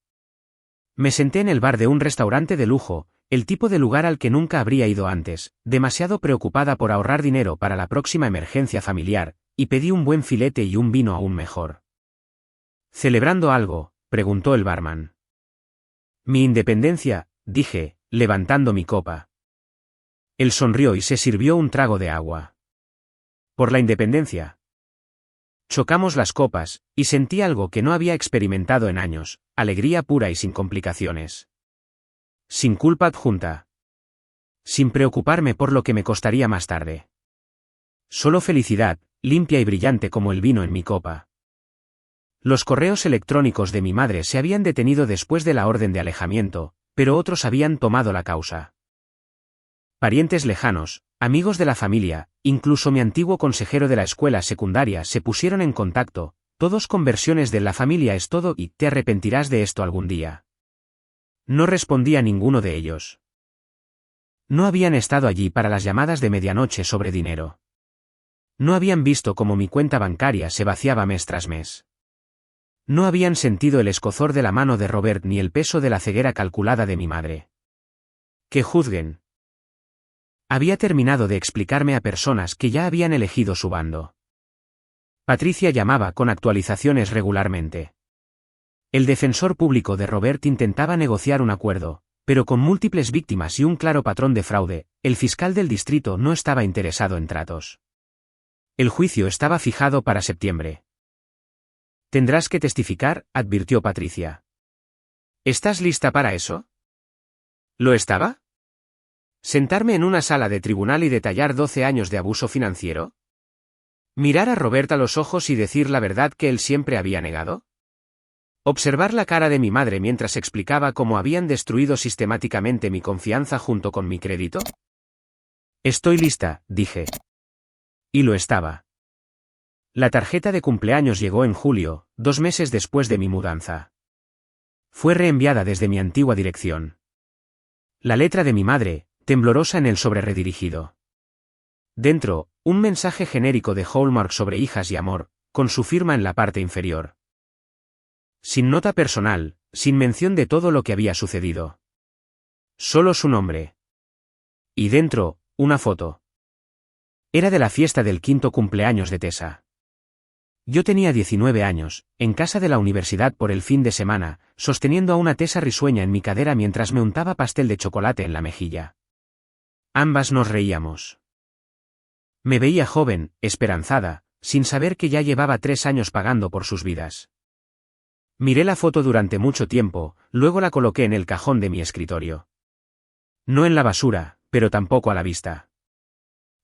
Me senté en el bar de un restaurante de lujo, el tipo de lugar al que nunca habría ido antes, demasiado preocupada por ahorrar dinero para la próxima emergencia familiar, y pedí un buen filete y un vino aún mejor. ¿Celebrando algo?, preguntó el barman. Mi independencia, dije, levantando mi copa. Él sonrió y se sirvió un trago de agua. ¿Por la independencia? Chocamos las copas, y sentí algo que no había experimentado en años, alegría pura y sin complicaciones. Sin culpa adjunta. Sin preocuparme por lo que me costaría más tarde. Solo felicidad, limpia y brillante como el vino en mi copa. Los correos electrónicos de mi madre se habían detenido después de la orden de alejamiento, pero otros habían tomado la causa. Parientes lejanos, amigos de la familia, incluso mi antiguo consejero de la escuela secundaria se pusieron en contacto, todos con versiones de "la familia es todo" y "te arrepentirás de esto algún día". No respondí a ninguno de ellos. No habían estado allí para las llamadas de medianoche sobre dinero. No habían visto cómo mi cuenta bancaria se vaciaba mes tras mes. No habían sentido el escozor de la mano de Robert ni el peso de la ceguera calculada de mi madre. Que juzguen. Había terminado de explicarme a personas que ya habían elegido su bando. Patricia llamaba con actualizaciones regularmente. El defensor público de Robert intentaba negociar un acuerdo, pero con múltiples víctimas y un claro patrón de fraude, el fiscal del distrito no estaba interesado en tratos. El juicio estaba fijado para septiembre. Tendrás que testificar, advirtió Patricia. ¿Estás lista para eso? ¿Lo estaba? ¿Sentarme en una sala de tribunal y detallar 12 años de abuso financiero? ¿Mirar a Robert a los ojos y decir la verdad que él siempre había negado? ¿Observar la cara de mi madre mientras explicaba cómo habían destruido sistemáticamente mi confianza junto con mi crédito? Estoy lista, dije. Y lo estaba. La tarjeta de cumpleaños llegó en julio, 2 meses después de mi mudanza. Fue reenviada desde mi antigua dirección. La letra de mi madre, temblorosa en el sobre redirigido. Dentro, un mensaje genérico de Hallmark sobre hijas y amor, con su firma en la parte inferior. Sin nota personal, sin mención de todo lo que había sucedido. Solo su nombre. Y dentro, una foto. Era de la fiesta del 5º cumpleaños de Tessa. Yo tenía 19 años, en casa de la universidad por el fin de semana, sosteniendo a una Tessa risueña en mi cadera mientras me untaba pastel de chocolate en la mejilla. Ambas nos reíamos. Me veía joven, esperanzada, sin saber que ya llevaba 3 años pagando por sus vidas. Miré la foto durante mucho tiempo, luego la coloqué en el cajón de mi escritorio. No en la basura, pero tampoco a la vista.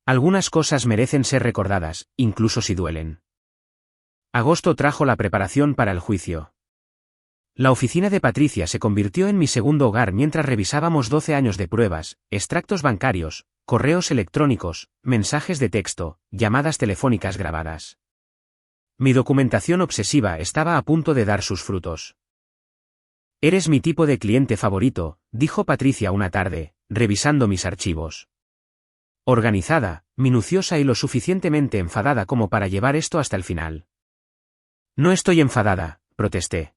Algunas cosas merecen ser recordadas, incluso si duelen. Agosto trajo la preparación para el juicio. La oficina de Patricia se convirtió en mi segundo hogar mientras revisábamos 12 años de pruebas, extractos bancarios, correos electrónicos, mensajes de texto, llamadas telefónicas grabadas. Mi documentación obsesiva estaba a punto de dar sus frutos. Eres mi tipo de cliente favorito, dijo Patricia una tarde, revisando mis archivos. Organizada, minuciosa y lo suficientemente enfadada como para llevar esto hasta el final. No estoy enfadada, protesté.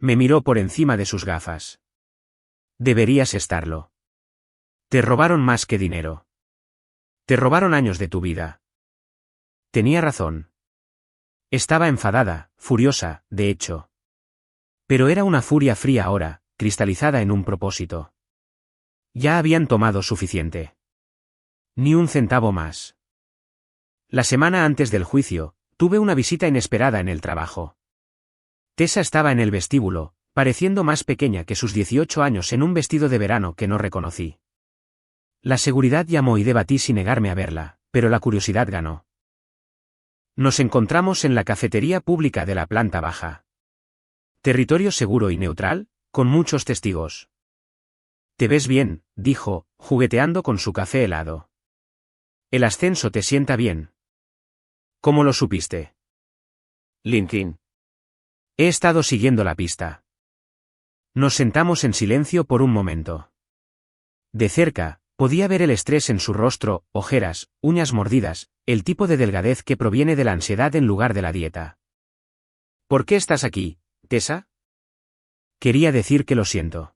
Me miró por encima de sus gafas. Deberías estarlo. Te robaron más que dinero. Te robaron años de tu vida. Tenía razón. Estaba enfadada, furiosa, de hecho. Pero era una furia fría ahora, cristalizada en un propósito. Ya habían tomado suficiente. Ni un centavo más. La semana antes del juicio, tuve una visita inesperada en el trabajo. Tessa estaba en el vestíbulo, pareciendo más pequeña que sus 18 años en un vestido de verano que no reconocí. La seguridad llamó y debatí si negarme a verla, pero la curiosidad ganó. Nos encontramos en la cafetería pública de la planta baja. Territorio seguro y neutral, con muchos testigos. Te ves bien, dijo, jugueteando con su café helado. El ascenso te sienta bien. ¿Cómo lo supiste? LinkedIn. He estado siguiendo la pista. Nos sentamos en silencio por un momento. De cerca, podía ver el estrés en su rostro, ojeras, uñas mordidas, el tipo de delgadez que proviene de la ansiedad en lugar de la dieta. ¿Por qué estás aquí, Tessa? Quería decir que lo siento.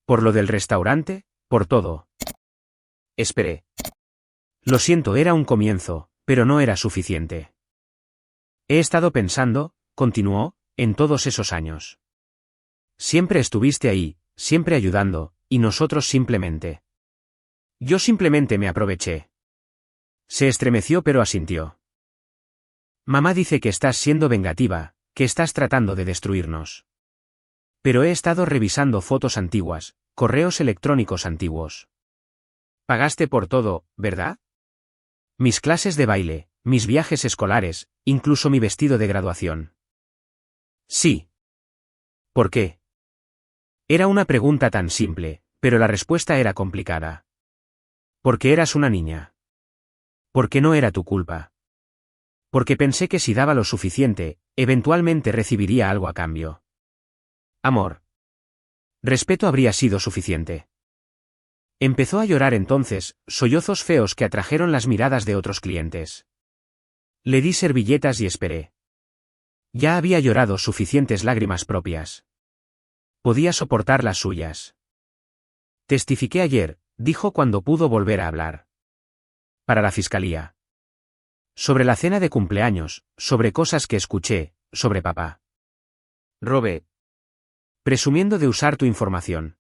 ¿Por lo del restaurante? ¿Por todo? Esperé. Lo siento era un comienzo, pero no era suficiente. He estado pensando, continuó, en todos esos años. Siempre estuviste ahí, siempre ayudando, y nosotros simplemente. Yo simplemente me aproveché. Se estremeció pero asintió. Mamá dice que estás siendo vengativa, que estás tratando de destruirnos. Pero he estado revisando fotos antiguas, correos electrónicos antiguos. Pagaste por todo, ¿verdad? Mis clases de baile, mis viajes escolares, incluso mi vestido de graduación. Sí. ¿Por qué? Era una pregunta tan simple, pero la respuesta era complicada. Porque eras una niña. Porque no era tu culpa. Porque pensé que si daba lo suficiente, eventualmente recibiría algo a cambio. Amor. Respeto habría sido suficiente. Empezó a llorar entonces, sollozos feos que atrajeron las miradas de otros clientes. Le di servilletas y esperé. Ya había llorado suficientes lágrimas propias. Podía soportar las suyas. Testifiqué ayer, dijo cuando pudo volver a hablar. Para la fiscalía. Sobre la cena de cumpleaños, sobre cosas que escuché, sobre papá. Robé. Presumiendo de usar tu información.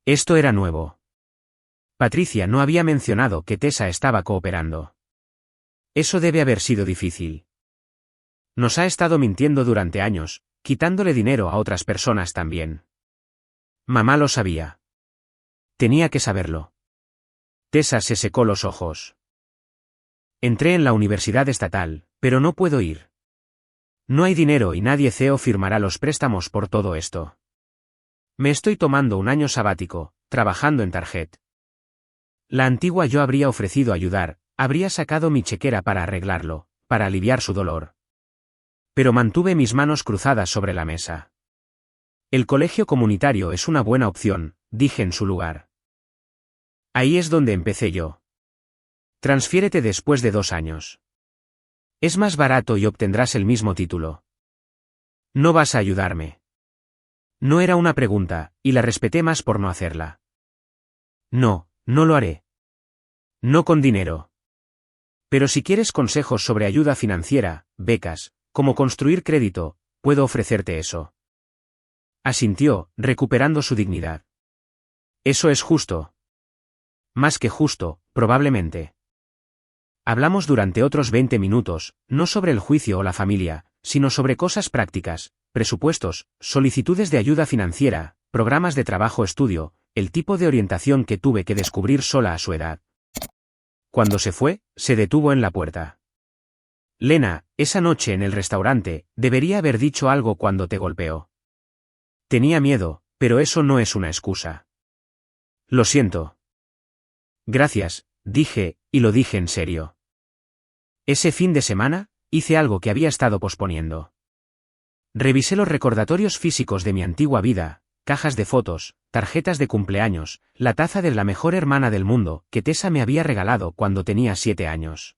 Esto era nuevo. Patricia no había mencionado que Tessa estaba cooperando. Eso debe haber sido difícil. Nos ha estado mintiendo durante años, quitándole dinero a otras personas también. Mamá lo sabía. Tenía que saberlo. Tessa se secó los ojos. Entré en la universidad estatal, pero no puedo ir. No hay dinero y nadie CEO firmará los préstamos por todo esto. Me estoy tomando un año sabático, trabajando en Target. La antigua yo habría ofrecido ayudar, habría sacado mi chequera para arreglarlo, para aliviar su dolor. Pero mantuve mis manos cruzadas sobre la mesa. El colegio comunitario es una buena opción, dije en su lugar. Ahí es donde empecé yo. Transfiérete después de 2 años. Es más barato y obtendrás el mismo título. No vas a ayudarme. No era una pregunta, y la respeté más por no hacerla. No, no lo haré. No con dinero. Pero si quieres consejos sobre ayuda financiera, becas, cómo construir crédito, puedo ofrecerte eso. Asintió, recuperando su dignidad. Eso es justo. Más que justo, probablemente. Hablamos durante otros 20 minutos, no sobre el juicio o la familia, sino sobre cosas prácticas, presupuestos, solicitudes de ayuda financiera, programas de trabajo-estudio, el tipo de orientación que tuve que descubrir sola a su edad. Cuando se fue, se detuvo en la puerta. Lena, esa noche en el restaurante, debería haber dicho algo cuando te golpeó. Tenía miedo, pero eso no es una excusa. Lo siento. Gracias, dije, y lo dije en serio. Ese fin de semana, hice algo que había estado posponiendo. Revisé los recordatorios físicos de mi antigua vida, cajas de fotos, tarjetas de cumpleaños, la taza de la mejor hermana del mundo que Tessa me había regalado cuando tenía 7 años.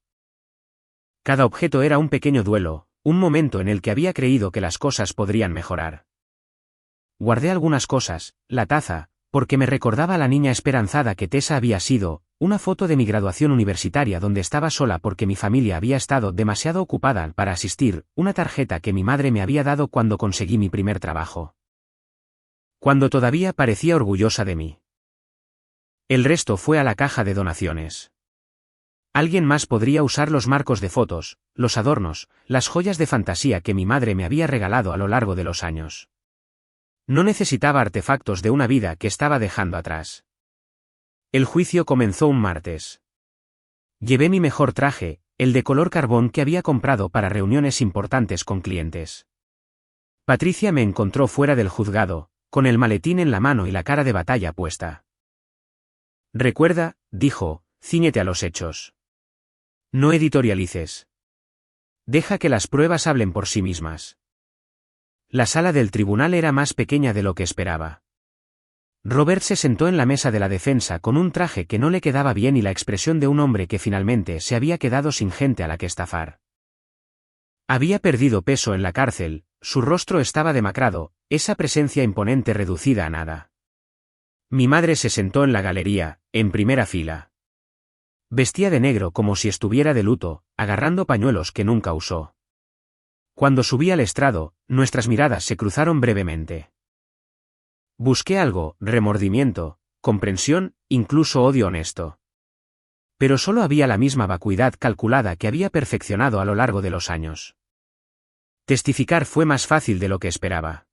Cada objeto era un pequeño duelo, un momento en el que había creído que las cosas podrían mejorar. Guardé algunas cosas, la taza, porque me recordaba a la niña esperanzada que Tessa había sido, una foto de mi graduación universitaria donde estaba sola porque mi familia había estado demasiado ocupada para asistir, una tarjeta que mi madre me había dado cuando conseguí mi primer trabajo. Cuando todavía parecía orgullosa de mí. El resto fue a la caja de donaciones. Alguien más podría usar los marcos de fotos, los adornos, las joyas de fantasía que mi madre me había regalado a lo largo de los años. No necesitaba artefactos de una vida que estaba dejando atrás. El juicio comenzó un martes. Llevé mi mejor traje, el de color carbón que había comprado para reuniones importantes con clientes. Patricia me encontró fuera del juzgado, con el maletín en la mano y la cara de batalla puesta. Recuerda, dijo, cíñete a los hechos. No editorialices. Deja que las pruebas hablen por sí mismas. La sala del tribunal era más pequeña de lo que esperaba. Robert se sentó en la mesa de la defensa con un traje que no le quedaba bien y la expresión de un hombre que finalmente se había quedado sin gente a la que estafar. Había perdido peso en la cárcel, su rostro estaba demacrado, esa presencia imponente reducida a nada. Mi madre se sentó en la galería, en primera fila. Vestía de negro como si estuviera de luto, agarrando pañuelos que nunca usó. Cuando subí al estrado, nuestras miradas se cruzaron brevemente. Busqué algo, remordimiento, comprensión, incluso odio honesto. Pero solo había la misma vacuidad calculada que había perfeccionado a lo largo de los años. Testificar fue más fácil de lo que esperaba.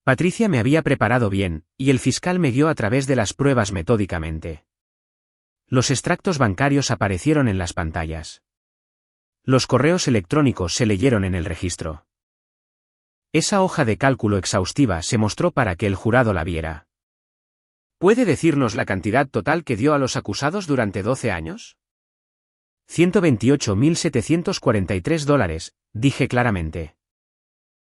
Patricia me había preparado bien, y el fiscal me guió a través de las pruebas metódicamente. Los extractos bancarios aparecieron en las pantallas. Los correos electrónicos se leyeron en el registro. Esa hoja de cálculo exhaustiva se mostró para que el jurado la viera. ¿Puede decirnos la cantidad total que dio a los acusados durante 12 años? $128.743, dije claramente.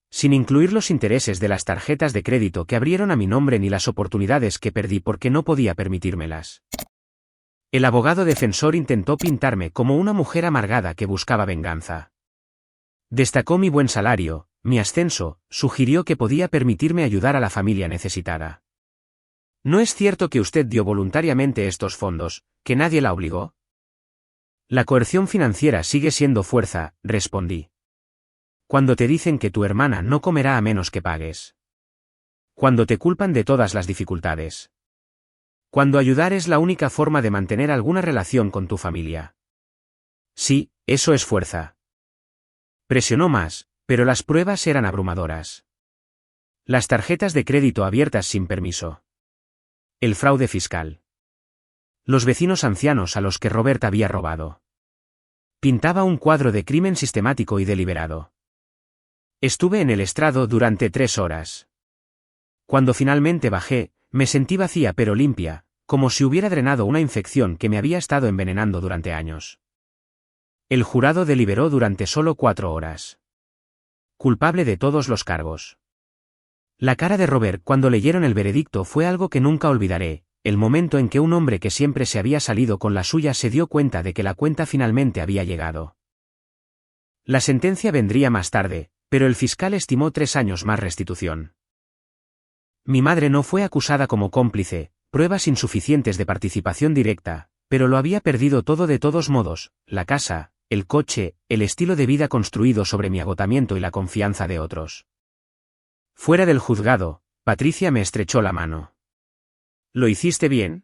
Sin incluir los intereses de las tarjetas de crédito que abrieron a mi nombre ni las oportunidades que perdí porque no podía permitírmelas. El abogado defensor intentó pintarme como una mujer amargada que buscaba venganza. Destacó mi buen salario, mi ascenso, sugirió que podía permitirme ayudar a la familia necesitada. ¿No es cierto que usted dio voluntariamente estos fondos, que nadie la obligó? La coerción financiera sigue siendo fuerza, respondí. Cuando te dicen que tu hermana no comerá a menos que pagues. Cuando te culpan de todas las dificultades. Cuando ayudar es la única forma de mantener alguna relación con tu familia. Sí, eso es fuerza. Presionó más, pero las pruebas eran abrumadoras. Las tarjetas de crédito abiertas sin permiso. El fraude fiscal. Los vecinos ancianos a los que Robert había robado. Pintaba un cuadro de crimen sistemático y deliberado. Estuve en el estrado durante 3 horas. Cuando finalmente bajé, me sentí vacía pero limpia, como si hubiera drenado una infección que me había estado envenenando durante años. El jurado deliberó durante solo 4 horas. Culpable de todos los cargos. La cara de Robert cuando leyeron el veredicto fue algo que nunca olvidaré, el momento en que un hombre que siempre se había salido con la suya se dio cuenta de que la cuenta finalmente había llegado. La sentencia vendría más tarde, pero el fiscal estimó 3 años más restitución. Mi madre no fue acusada como cómplice, pruebas insuficientes de participación directa, pero lo había perdido todo de todos modos, la casa, el coche, el estilo de vida construido sobre mi agotamiento y la confianza de otros. Fuera del juzgado, Patricia me estrechó la mano. ¿Lo hiciste bien?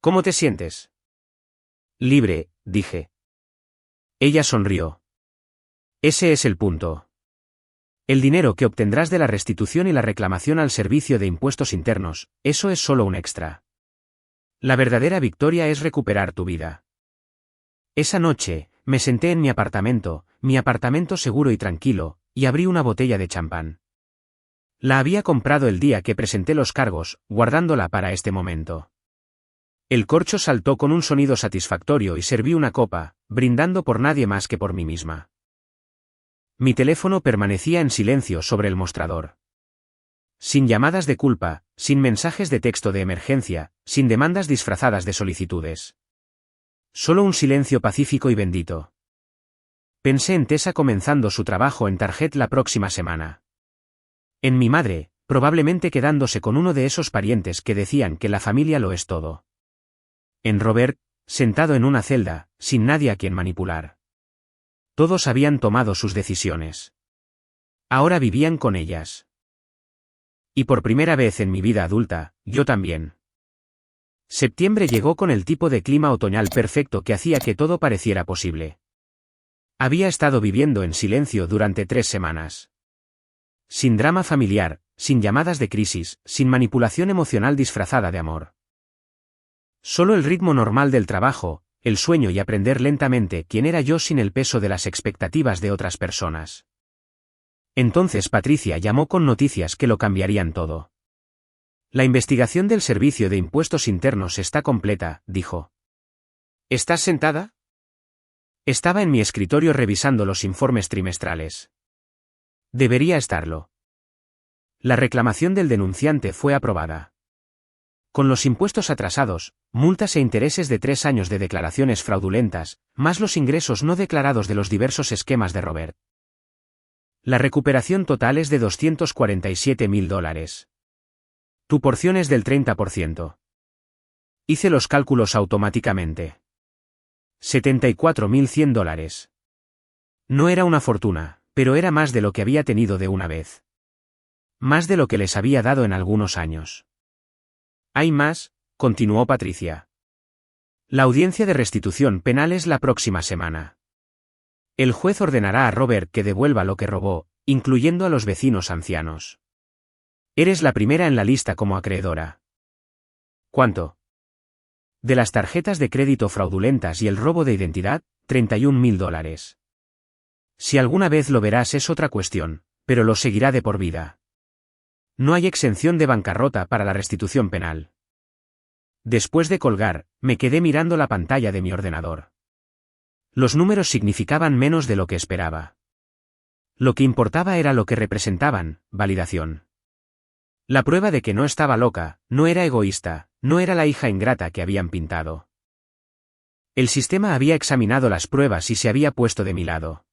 ¿Cómo te sientes? Libre, dije. Ella sonrió. Ese es el punto. El dinero que obtendrás de la restitución y la reclamación al servicio de impuestos internos, eso es solo un extra. La verdadera victoria es recuperar tu vida. Esa noche, me senté en mi apartamento seguro y tranquilo, y abrí una botella de champán. La había comprado el día que presenté los cargos, guardándola para este momento. El corcho saltó con un sonido satisfactorio y serví una copa, brindando por nadie más que por mí misma. Mi teléfono permanecía en silencio sobre el mostrador. Sin llamadas de culpa, sin mensajes de texto de emergencia, sin demandas disfrazadas de solicitudes. Solo un silencio pacífico y bendito. Pensé en Tessa comenzando su trabajo en Target la próxima semana. En mi madre, probablemente quedándose con uno de esos parientes que decían que la familia lo es todo. En Robert, sentado en una celda, sin nadie a quien manipular. Todos habían tomado sus decisiones. Ahora vivían con ellas. Y por primera vez en mi vida adulta, yo también. Septiembre llegó con el tipo de clima otoñal perfecto que hacía que todo pareciera posible. Había estado viviendo en silencio durante 3 semanas. Sin drama familiar, sin llamadas de crisis, sin manipulación emocional disfrazada de amor. Solo el ritmo normal del trabajo, el sueño y aprender lentamente quién era yo sin el peso de las expectativas de otras personas. Entonces Patricia llamó con noticias que lo cambiarían todo. La investigación del Servicio de Impuestos Internos está completa, dijo. ¿Estás sentada? Estaba en mi escritorio revisando los informes trimestrales. Debería estarlo. La reclamación del denunciante fue aprobada. Con los impuestos atrasados, multas e intereses de 3 años de declaraciones fraudulentas, más los ingresos no declarados de los diversos esquemas de Robert. La recuperación total es de $247.000. Tu porción es del 30%. Hice los cálculos automáticamente. $74.100. No era una fortuna, pero era más de lo que había tenido de una vez. Más de lo que les había dado en algunos años. Hay más, continuó Patricia. La audiencia de restitución penal es la próxima semana. El juez ordenará a Robert que devuelva lo que robó, incluyendo a los vecinos ancianos. Eres la primera en la lista como acreedora. ¿Cuánto? De las tarjetas de crédito fraudulentas y el robo de identidad, $31.000. Si alguna vez lo verás es otra cuestión, pero lo seguirá de por vida. No hay exención de bancarrota para la restitución penal. Después de colgar, me quedé mirando la pantalla de mi ordenador. Los números significaban menos de lo que esperaba. Lo que importaba era lo que representaban, validación. La prueba de que no estaba loca, no era egoísta, no era la hija ingrata que habían pintado. El sistema había examinado las pruebas y se había puesto de mi lado.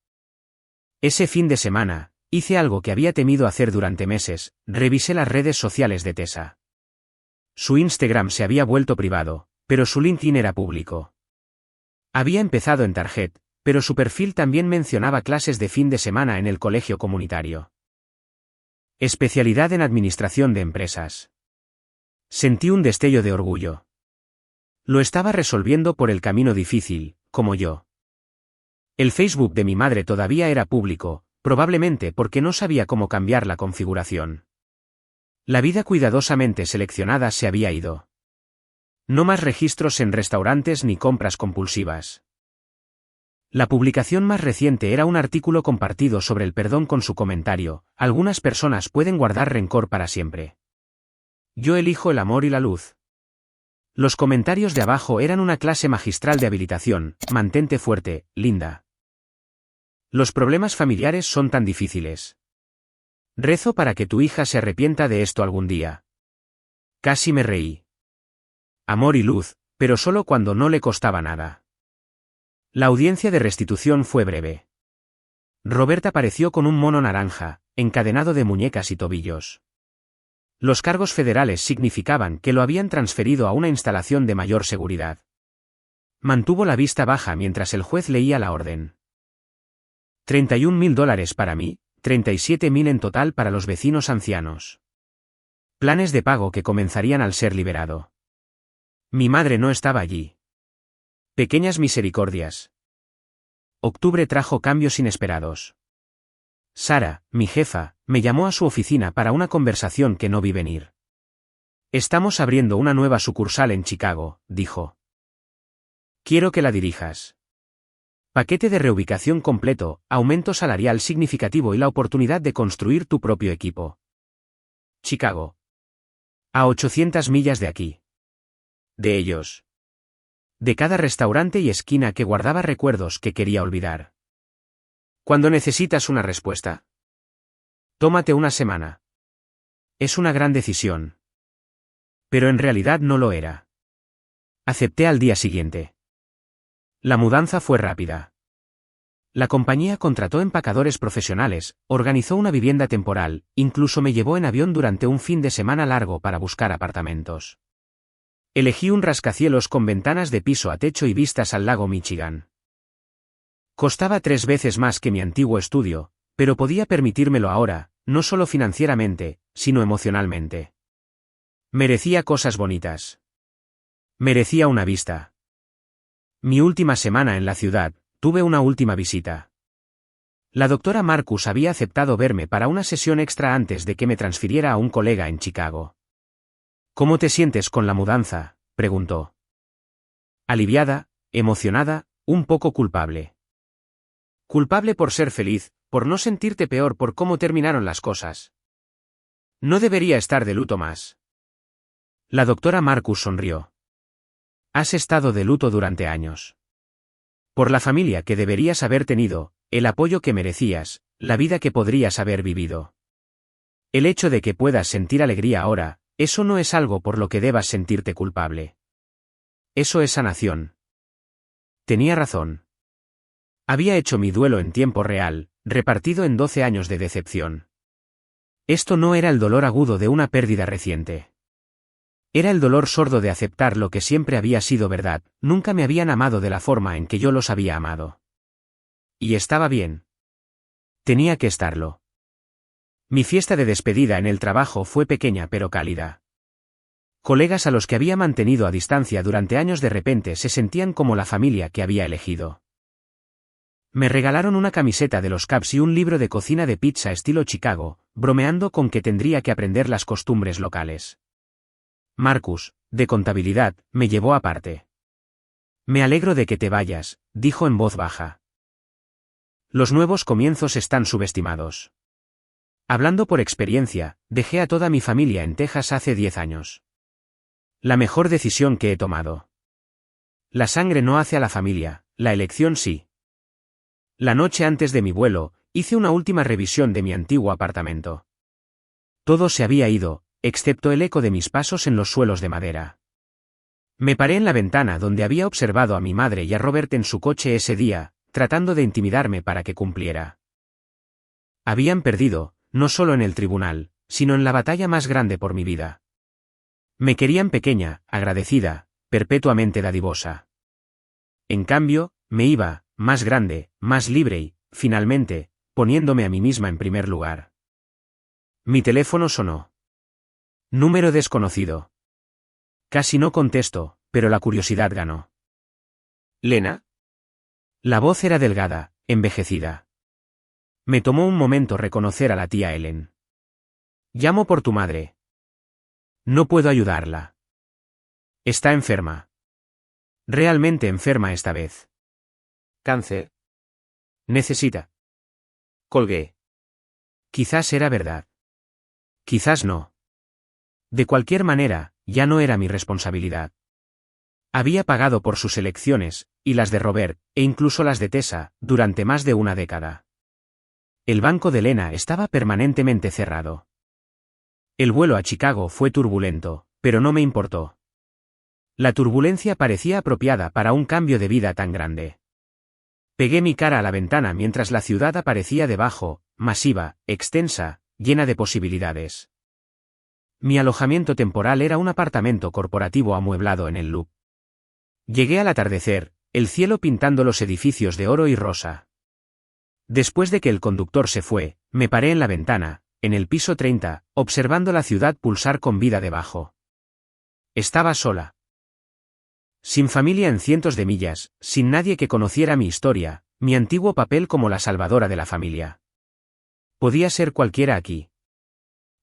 Ese fin de semana, hice algo que había temido hacer durante meses, revisé las redes sociales de Tessa. Su Instagram se había vuelto privado, pero su LinkedIn era público. Había empezado en Target, pero su perfil también mencionaba clases de fin de semana en el colegio comunitario. Especialidad en administración de empresas. Sentí un destello de orgullo. Lo estaba resolviendo por el camino difícil, como yo. El Facebook de mi madre todavía era público, probablemente porque no sabía cómo cambiar la configuración. La vida cuidadosamente seleccionada se había ido. No más registros en restaurantes ni compras compulsivas. La publicación más reciente era un artículo compartido sobre el perdón con su comentario: algunas personas pueden guardar rencor para siempre. Yo elijo el amor y la luz. Los comentarios de abajo eran una clase magistral de habilitación: mantente fuerte, linda. Los problemas familiares son tan difíciles. Rezo para que tu hija se arrepienta de esto algún día. Casi me reí. Amor y luz, pero solo cuando no le costaba nada. La audiencia de restitución fue breve. Robert apareció con un mono naranja, encadenado de muñecas y tobillos. Los cargos federales significaban que lo habían transferido a una instalación de mayor seguridad. Mantuvo la vista baja mientras el juez leía la orden. $31.000 para mí, 37.000 en total para los vecinos ancianos. Planes de pago que comenzarían al ser liberado. Mi madre no estaba allí. Pequeñas misericordias. Octubre trajo cambios inesperados. Sara, mi jefa, me llamó a su oficina para una conversación que no vi venir. Estamos abriendo una nueva sucursal en Chicago, dijo. Quiero que la dirijas. Paquete de reubicación completo, aumento salarial significativo y la oportunidad de construir tu propio equipo. Chicago. A 800 millas de aquí. De ellos. De cada restaurante y esquina que guardaba recuerdos que quería olvidar. Cuando necesitas una respuesta, tómate una semana. Es una gran decisión. Pero en realidad no lo era. Acepté al día siguiente. La mudanza fue rápida. La compañía contrató empacadores profesionales, organizó una vivienda temporal, incluso me llevó en avión durante un fin de semana largo para buscar apartamentos. Elegí un rascacielos con ventanas de piso a techo y vistas al lago Michigan. Costaba 3 veces más que mi antiguo estudio, pero podía permitírmelo ahora, no solo financieramente, sino emocionalmente. Merecía cosas bonitas. Merecía una vista. Mi última semana en la ciudad, tuve una última visita. La doctora Marcus había aceptado verme para una sesión extra antes de que me transfiriera a un colega en Chicago. ¿Cómo te sientes con la mudanza?, preguntó. Aliviada, emocionada, un poco culpable. Culpable por ser feliz, por no sentirte peor por cómo terminaron las cosas. No debería estar de luto más. La doctora Marcus sonrió. Has estado de luto durante años. Por la familia que deberías haber tenido, el apoyo que merecías, la vida que podrías haber vivido. El hecho de que puedas sentir alegría ahora, eso no es algo por lo que debas sentirte culpable. Eso es sanación. Tenía razón. Había hecho mi duelo en tiempo real, repartido en 12 años de decepción. Esto no era el dolor agudo de una pérdida reciente. Era el dolor sordo de aceptar lo que siempre había sido verdad, nunca me habían amado de la forma en que yo los había amado. Y estaba bien. Tenía que estarlo. Mi fiesta de despedida en el trabajo fue pequeña pero cálida. Colegas a los que había mantenido a distancia durante años de repente se sentían como la familia que había elegido. Me regalaron una camiseta de los Cubs y un libro de cocina de pizza estilo Chicago, bromeando con que tendría que aprender las costumbres locales. Marcus, de contabilidad, me llevó aparte. Me alegro de que te vayas, dijo en voz baja. Los nuevos comienzos están subestimados. Hablando por experiencia, dejé a toda mi familia en Texas hace 10 años. La mejor decisión que he tomado. La sangre no hace a la familia, la elección sí. La noche antes de mi vuelo, hice una última revisión de mi antiguo apartamento. Todo se había ido, excepto el eco de mis pasos en los suelos de madera. Me paré en la ventana donde había observado a mi madre y a Robert en su coche ese día, tratando de intimidarme para que cumpliera. Habían perdido, no solo en el tribunal, sino en la batalla más grande por mi vida. Me querían pequeña, agradecida, perpetuamente dadivosa. En cambio, me iba, más grande, más libre y, finalmente, poniéndome a mí misma en primer lugar. Mi teléfono sonó. Número desconocido. Casi no contesto, pero la curiosidad ganó. ¿Lena? La voz era delgada, envejecida. Me tomó un momento reconocer a la tía Ellen. Llamo por tu madre. No puedo ayudarla. Está enferma. Realmente enferma esta vez. Cáncer. Necesita. Colgué. Quizás era verdad. Quizás no. De cualquier manera, ya no era mi responsabilidad. Había pagado por sus elecciones, y las de Robert, e incluso las de Tessa, durante más de una década. El banco de Lena estaba permanentemente cerrado. El vuelo a Chicago fue turbulento, pero no me importó. La turbulencia parecía apropiada para un cambio de vida tan grande. Pegué mi cara a la ventana mientras la ciudad aparecía debajo, masiva, extensa, llena de posibilidades. Mi alojamiento temporal era un apartamento corporativo amueblado en el Loop. Llegué al atardecer, el cielo pintando los edificios de oro y rosa. Después de que el conductor se fue, me paré en la ventana, en el piso 30, observando la ciudad pulsar con vida debajo. Estaba sola. Sin familia en cientos de millas, sin nadie que conociera mi historia, mi antiguo papel como la salvadora de la familia. Podía ser cualquiera aquí.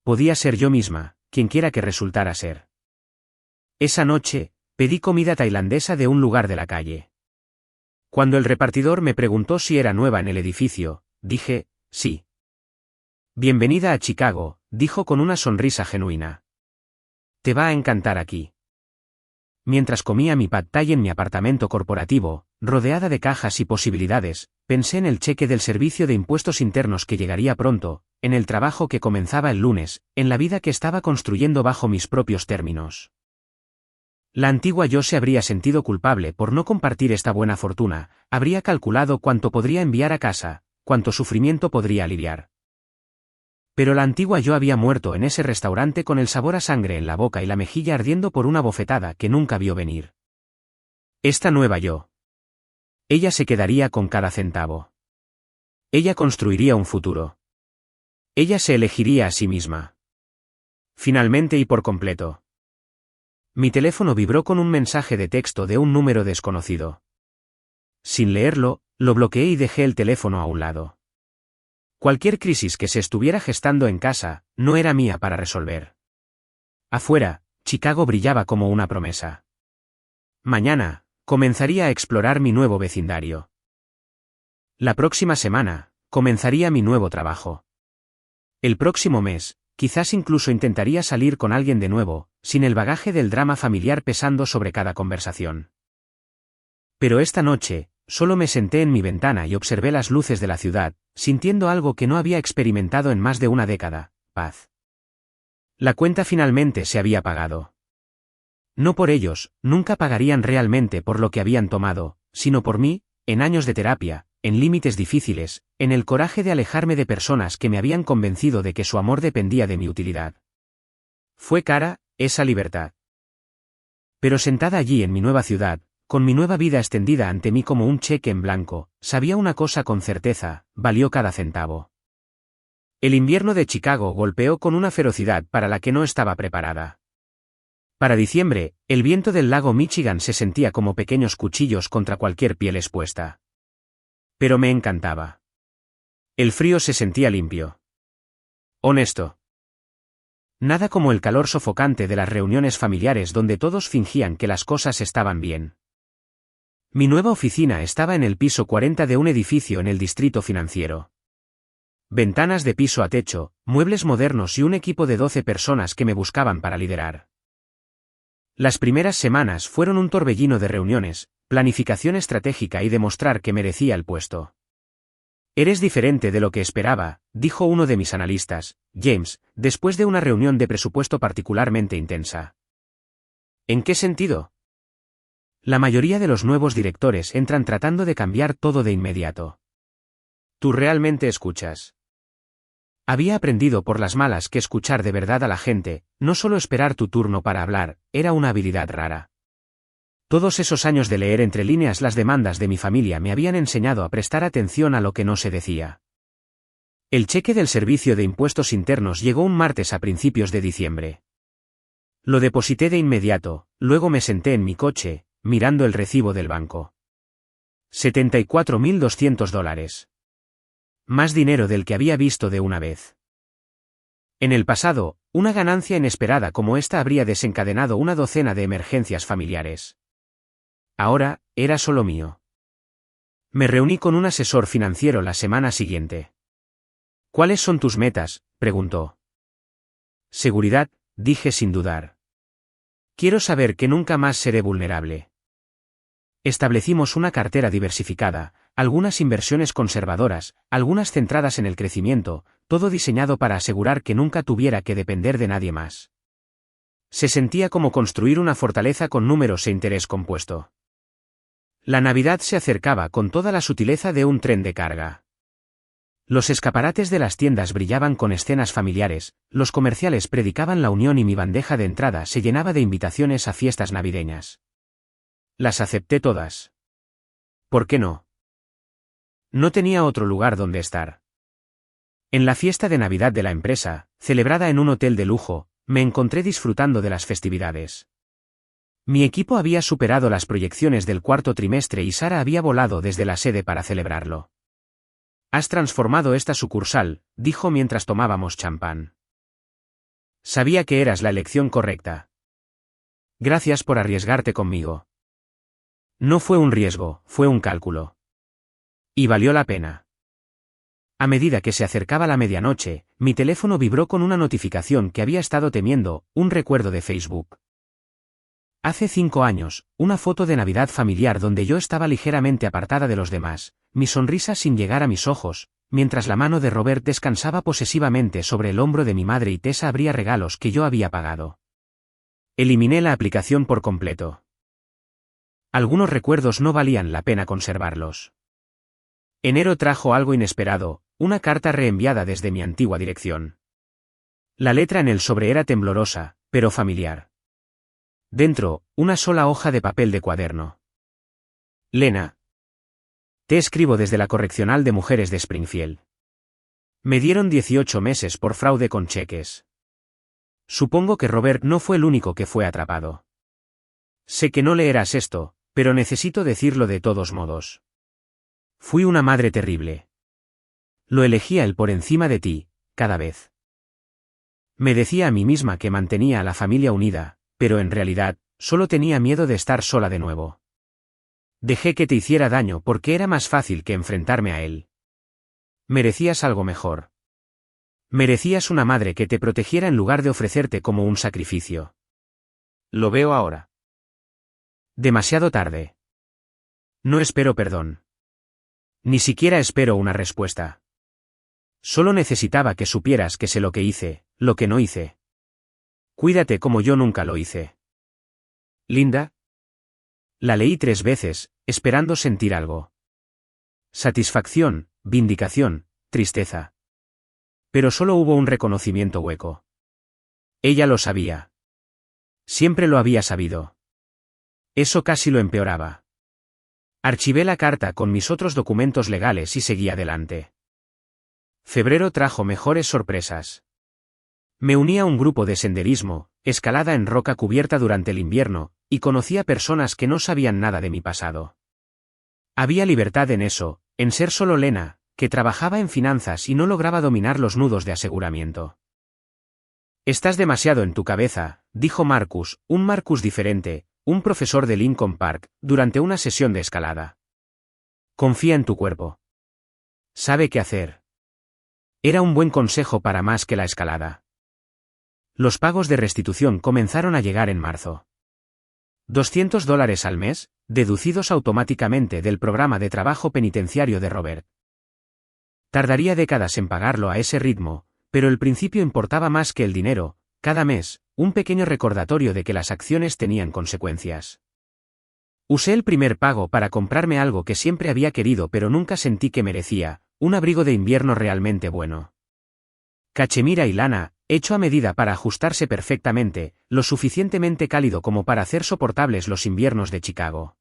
Podía ser yo misma, quienquiera que resultara ser. Esa noche, pedí comida tailandesa de un lugar de la calle. Cuando el repartidor me preguntó si era nueva en el edificio, dije, sí. Bienvenida a Chicago, dijo con una sonrisa genuina. Te va a encantar aquí. Mientras comía mi pad thai en mi apartamento corporativo, rodeada de cajas y posibilidades, pensé en el cheque del servicio de impuestos internos que llegaría pronto, en el trabajo que comenzaba el lunes, en la vida que estaba construyendo bajo mis propios términos. La antigua yo se habría sentido culpable por no compartir esta buena fortuna, habría calculado cuánto podría enviar a casa, cuánto sufrimiento podría aliviar. Pero la antigua yo había muerto en ese restaurante con el sabor a sangre en la boca y la mejilla ardiendo por una bofetada que nunca vio venir. Esta nueva yo. Ella se quedaría con cada centavo. Ella construiría un futuro. Ella se elegiría a sí misma. Finalmente y por completo. Mi teléfono vibró con un mensaje de texto de un número desconocido. Sin leerlo, lo bloqueé y dejé el teléfono a un lado. Cualquier crisis que se estuviera gestando en casa, no era mía para resolver. Afuera, Chicago brillaba como una promesa. Mañana, comenzaría a explorar mi nuevo vecindario. La próxima semana, comenzaría mi nuevo trabajo. El próximo mes, quizás incluso intentaría salir con alguien de nuevo, sin el bagaje del drama familiar pesando sobre cada conversación. Pero esta noche, solo me senté en mi ventana y observé las luces de la ciudad, sintiendo algo que no había experimentado en más de una década: paz. La cuenta finalmente se había pagado. No por ellos, nunca pagarían realmente por lo que habían tomado, sino por mí, en años de terapia, en límites difíciles, en el coraje de alejarme de personas que me habían convencido de que su amor dependía de mi utilidad. Fue cara, esa libertad. Pero sentada allí en mi nueva ciudad, con mi nueva vida extendida ante mí como un cheque en blanco, sabía una cosa con certeza: valió cada centavo. El invierno de Chicago golpeó con una ferocidad para la que no estaba preparada. Para diciembre, el viento del lago Michigan se sentía como pequeños cuchillos contra cualquier piel expuesta. Pero me encantaba. El frío se sentía limpio. Honesto. Nada como el calor sofocante de las reuniones familiares donde todos fingían que las cosas estaban bien. Mi nueva oficina estaba en el piso 40 de un edificio en el distrito financiero. Ventanas de piso a techo, muebles modernos y un equipo de 12 personas que me buscaban para liderar. Las primeras semanas fueron un torbellino de reuniones, planificación estratégica y demostrar que merecía el puesto. Eres diferente de lo que esperaba, dijo uno de mis analistas, James, después de una reunión de presupuesto particularmente intensa. ¿En qué sentido? La mayoría de los nuevos directores entran tratando de cambiar todo de inmediato. ¿Tú realmente escuchas? Había aprendido por las malas que escuchar de verdad a la gente, no solo esperar tu turno para hablar, era una habilidad rara. Todos esos años de leer entre líneas las demandas de mi familia me habían enseñado a prestar atención a lo que no se decía. El cheque del Servicio de Impuestos Internos llegó un martes a principios de diciembre. Lo deposité de inmediato, luego me senté en mi coche, mirando el recibo del banco. $74.200. Más dinero del que había visto de una vez. En el pasado, una ganancia inesperada como esta habría desencadenado una docena de emergencias familiares. Ahora, era solo mío. Me reuní con un asesor financiero la semana siguiente. ¿Cuáles son tus metas?, preguntó. Seguridad, dije sin dudar. Quiero saber que nunca más seré vulnerable. Establecimos una cartera diversificada, algunas inversiones conservadoras, algunas centradas en el crecimiento, todo diseñado para asegurar que nunca tuviera que depender de nadie más. Se sentía como construir una fortaleza con números e interés compuesto. La Navidad se acercaba con toda la sutileza de un tren de carga. Los escaparates de las tiendas brillaban con escenas familiares, los comerciales predicaban la unión y mi bandeja de entrada se llenaba de invitaciones a fiestas navideñas. Las acepté todas. ¿Por qué no? No tenía otro lugar donde estar. En la fiesta de Navidad de la empresa, celebrada en un hotel de lujo, me encontré disfrutando de las festividades. Mi equipo había superado las proyecciones del cuarto trimestre y Sara había volado desde la sede para celebrarlo. Has transformado esta sucursal, dijo mientras tomábamos champán. Sabía que eras la elección correcta. Gracias por arriesgarte conmigo. No fue un riesgo, fue un cálculo. Y valió la pena. A medida que se acercaba la medianoche, mi teléfono vibró con una notificación que había estado temiendo, un recuerdo de Facebook. Hace 5 años, una foto de Navidad familiar donde yo estaba ligeramente apartada de los demás, mi sonrisa sin llegar a mis ojos, mientras la mano de Robert descansaba posesivamente sobre el hombro de mi madre y Tessa abría regalos que yo había pagado. Eliminé la aplicación por completo. Algunos recuerdos no valían la pena conservarlos. Enero trajo algo inesperado, una carta reenviada desde mi antigua dirección. La letra en el sobre era temblorosa, pero familiar. Dentro, una sola hoja de papel de cuaderno. Lena. Te escribo desde la Correccional de Mujeres de Springfield. Me dieron 18 meses por fraude con cheques. Supongo que Robert no fue el único que fue atrapado. Sé que no leerás esto, pero necesito decirlo de todos modos. Fui una madre terrible. Lo elegí a él por encima de ti, cada vez. Me decía a mí misma que mantenía a la familia unida, pero en realidad, solo tenía miedo de estar sola de nuevo. Dejé que te hiciera daño porque era más fácil que enfrentarme a él. Merecías algo mejor. Merecías una madre que te protegiera en lugar de ofrecerte como un sacrificio. Lo veo ahora. Demasiado tarde. No espero perdón. Ni siquiera espero una respuesta. Solo necesitaba que supieras que sé lo que hice, lo que no hice. Cuídate como yo nunca lo hice. Linda. La leí 3 veces, esperando sentir algo. Satisfacción, vindicación, tristeza. Pero solo hubo un reconocimiento hueco. Ella lo sabía. Siempre lo había sabido. Eso casi lo empeoraba. Archivé la carta con mis otros documentos legales y seguí adelante. Febrero trajo mejores sorpresas. Me uní a un grupo de senderismo, escalada en roca cubierta durante el invierno, y conocí a personas que no sabían nada de mi pasado. Había libertad en eso, en ser solo Lena, que trabajaba en finanzas y no lograba dominar los nudos de aseguramiento. Estás demasiado en tu cabeza, dijo Marcus, un Marcus diferente, un profesor de Lincoln Park, durante una sesión de escalada. Confía en tu cuerpo. Sabe qué hacer. Era un buen consejo para más que la escalada. Los pagos de restitución comenzaron a llegar en marzo. $200 al mes, deducidos automáticamente del programa de trabajo penitenciario de Robert. Tardaría décadas en pagarlo a ese ritmo, pero el principio importaba más que el dinero, cada mes, un pequeño recordatorio de que las acciones tenían consecuencias. Usé el primer pago para comprarme algo que siempre había querido pero nunca sentí que merecía, un abrigo de invierno realmente bueno. Cachemira y lana, hecho a medida para ajustarse perfectamente, lo suficientemente cálido como para hacer soportables los inviernos de Chicago.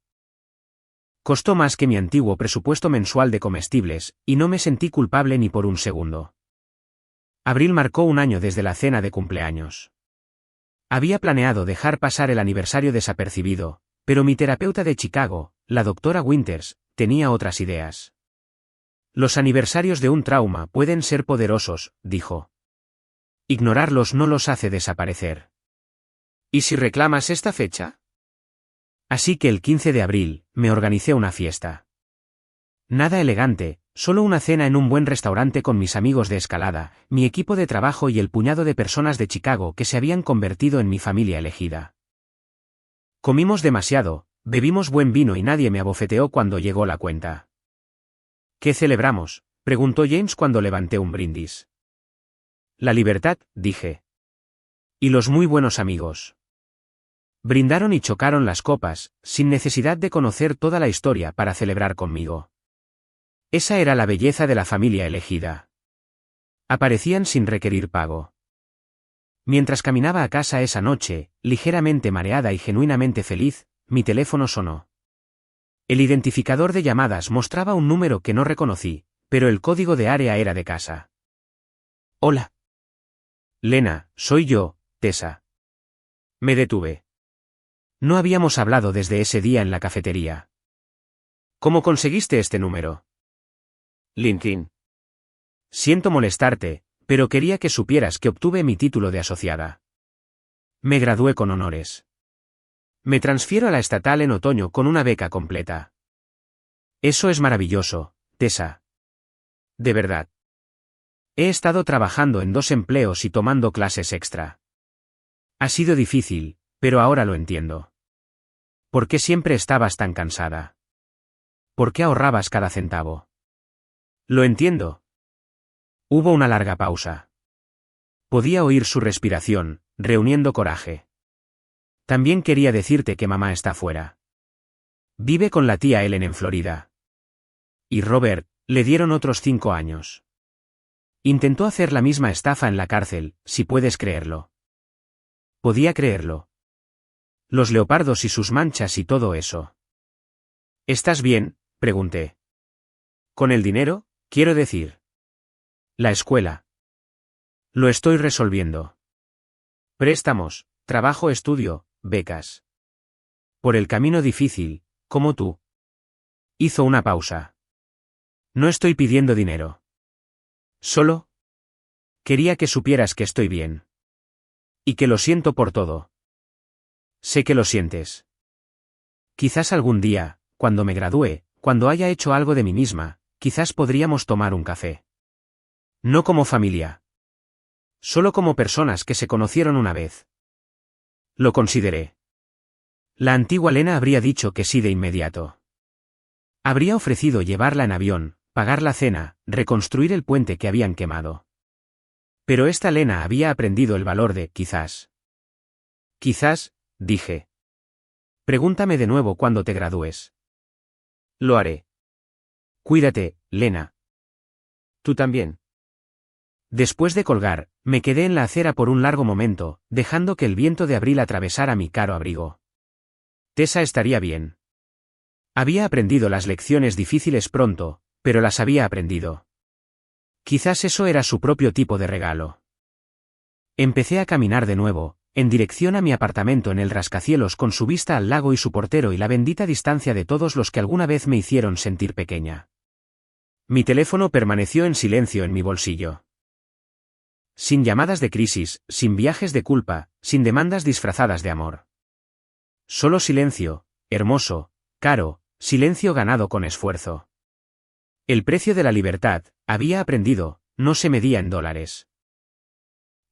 Costó más que mi antiguo presupuesto mensual de comestibles, y no me sentí culpable ni por un segundo. Abril marcó un año desde la cena de cumpleaños. Había planeado dejar pasar el aniversario desapercibido, pero mi terapeuta de Chicago, la doctora Winters, tenía otras ideas. Los aniversarios de un trauma pueden ser poderosos, dijo. Ignorarlos no los hace desaparecer. ¿Y si reclamas esta fecha? Así que el 15 de abril, me organicé una fiesta. Nada elegante, solo una cena en un buen restaurante con mis amigos de escalada, mi equipo de trabajo y el puñado de personas de Chicago que se habían convertido en mi familia elegida. Comimos demasiado, bebimos buen vino y nadie me abofeteó cuando llegó la cuenta. ¿Qué celebramos?, preguntó James cuando levanté un brindis. La libertad, dije. Y los muy buenos amigos. Brindaron y chocaron las copas, sin necesidad de conocer toda la historia para celebrar conmigo. Esa era la belleza de la familia elegida. Aparecían sin requerir pago. Mientras caminaba a casa esa noche, ligeramente mareada y genuinamente feliz, mi teléfono sonó. El identificador de llamadas mostraba un número que no reconocí, pero el código de área era de casa. Hola. Lena, soy yo, Tessa. Me detuve. No habíamos hablado desde ese día en la cafetería. ¿Cómo conseguiste este número? LinkedIn. Siento molestarte, pero quería que supieras que obtuve mi título de asociada. Me gradué con honores. Me transfiero a la estatal en otoño con una beca completa. Eso es maravilloso, Tessa. De verdad. He estado trabajando en 2 empleos y tomando clases extra. Ha sido difícil, pero ahora lo entiendo. ¿Por qué siempre estabas tan cansada? ¿Por qué ahorrabas cada centavo? Lo entiendo. Hubo una larga pausa. Podía oír su respiración, reuniendo coraje. También quería decirte que mamá está fuera. Vive con la tía Ellen en Florida. Y Robert, le dieron otros 5 años. Intentó hacer la misma estafa en la cárcel, si puedes creerlo. Podía creerlo. Los leopardos y sus manchas y todo eso. ¿Estás bien?, pregunté. ¿Con el dinero, quiero decir? La escuela. Lo estoy resolviendo. Préstamos, trabajo, estudio, becas. Por el camino difícil, como tú. Hizo una pausa. No estoy pidiendo dinero. Solo quería que supieras que estoy bien. Y que lo siento por todo. Sé que lo sientes. Quizás algún día, cuando me gradúe, cuando haya hecho algo de mí misma, quizás podríamos tomar un café. No como familia. Solo como personas que se conocieron una vez. Lo consideré. La antigua Lena habría dicho que sí de inmediato. Habría ofrecido llevarla en avión, pagar la cena, reconstruir el puente que habían quemado. Pero esta Lena había aprendido el valor de quizás. Quizás, dije. Pregúntame de nuevo cuando te gradúes. Lo haré. Cuídate, Lena. Tú también. Después de colgar, me quedé en la acera por un largo momento, dejando que el viento de abril atravesara mi caro abrigo. Tessa estaría bien. Había aprendido las lecciones difíciles pronto, pero las había aprendido. Quizás eso era su propio tipo de regalo. Empecé a caminar de nuevo, en dirección a mi apartamento en el rascacielos con su vista al lago y su portero y la bendita distancia de todos los que alguna vez me hicieron sentir pequeña. Mi teléfono permaneció en silencio en mi bolsillo. Sin llamadas de crisis, sin viajes de culpa, sin demandas disfrazadas de amor. Solo silencio, hermoso, caro, silencio ganado con esfuerzo. El precio de la libertad, había aprendido, no se medía en dólares.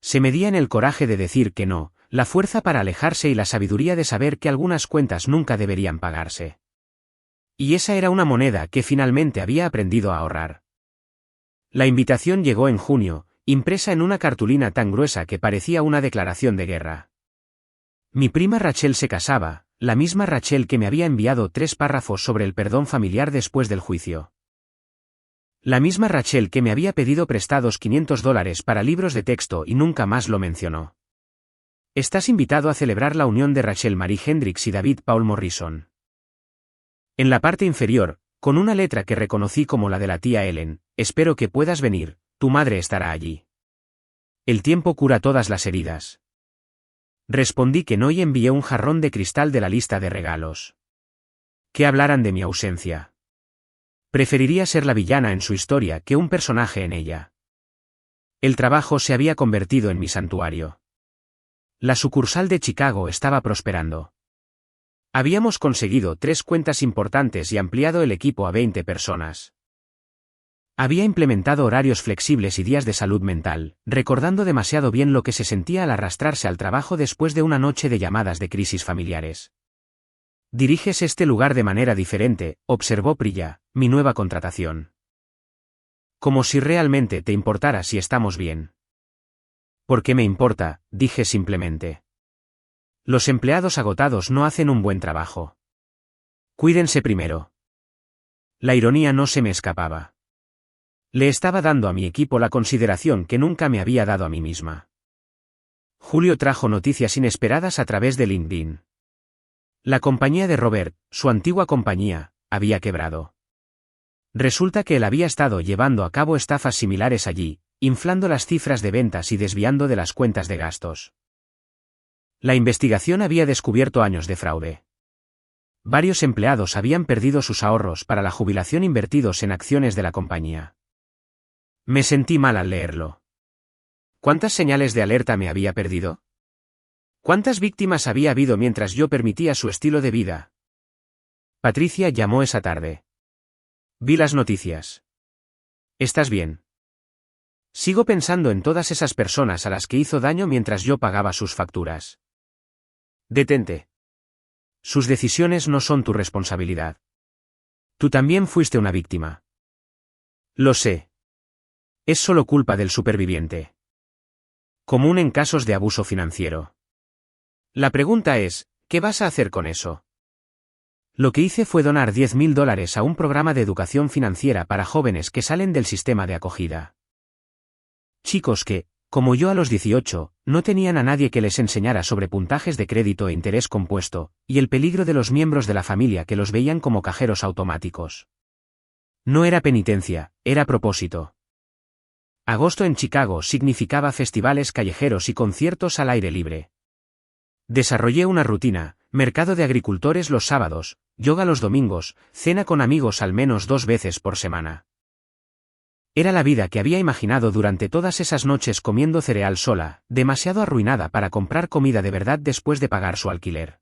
Se medía en el coraje de decir que no, la fuerza para alejarse y la sabiduría de saber que algunas cuentas nunca deberían pagarse. Y esa era una moneda que finalmente había aprendido a ahorrar. La invitación llegó en junio, impresa en una cartulina tan gruesa que parecía una declaración de guerra. Mi prima Rachel se casaba, la misma Rachel que me había enviado 3 párrafos sobre el perdón familiar después del juicio. La misma Rachel que me había pedido prestados $500 para libros de texto y nunca más lo mencionó. Estás invitado a celebrar la unión de Rachel Marie Hendricks y David Paul Morrison. En la parte inferior, con una letra que reconocí como la de la tía Ellen, espero que puedas venir, tu madre estará allí. El tiempo cura todas las heridas. Respondí que no y envié un jarrón de cristal de la lista de regalos. Que hablaran de mi ausencia. Preferiría ser la villana en su historia que un personaje en ella. El trabajo se había convertido en mi santuario. La sucursal de Chicago estaba prosperando. Habíamos conseguido 3 cuentas importantes y ampliado el equipo a 20 personas. Había implementado horarios flexibles y días de salud mental, recordando demasiado bien lo que se sentía al arrastrarse al trabajo después de una noche de llamadas de crisis familiares. Diriges este lugar de manera diferente, observó Priya, mi nueva contratación. Como si realmente te importara si estamos bien. ¿Por qué me importa?, dije simplemente. Los empleados agotados no hacen un buen trabajo. Cuídense primero. La ironía no se me escapaba. Le estaba dando a mi equipo la consideración que nunca me había dado a mí misma. Julio trajo noticias inesperadas a través de LinkedIn. La compañía de Robert, su antigua compañía, había quebrado. Resulta que él había estado llevando a cabo estafas similares allí, inflando las cifras de ventas y desviando de las cuentas de gastos. La investigación había descubierto años de fraude. Varios empleados habían perdido sus ahorros para la jubilación invertidos en acciones de la compañía. Me sentí mal al leerlo. ¿Cuántas señales de alerta me había perdido? ¿Cuántas víctimas había habido mientras yo permitía su estilo de vida? Patricia llamó esa tarde. Vi las noticias. ¿Estás bien? Sigo pensando en todas esas personas a las que hizo daño mientras yo pagaba sus facturas. Detente. Sus decisiones no son tu responsabilidad. Tú también fuiste una víctima. Lo sé. Es solo culpa del superviviente. Común en casos de abuso financiero. La pregunta es, ¿qué vas a hacer con eso? Lo que hice fue donar $10.000 a un programa de educación financiera para jóvenes que salen del sistema de acogida. Chicos que, como yo a los 18, no tenían a nadie que les enseñara sobre puntajes de crédito e interés compuesto, y el peligro de los miembros de la familia que los veían como cajeros automáticos. No era penitencia, era propósito. Agosto en Chicago significaba festivales callejeros y conciertos al aire libre. Desarrollé una rutina, mercado de agricultores los sábados, yoga los domingos, cena con amigos al menos 2 veces por semana. Era la vida que había imaginado durante todas esas noches comiendo cereal sola, demasiado arruinada para comprar comida de verdad después de pagar su alquiler.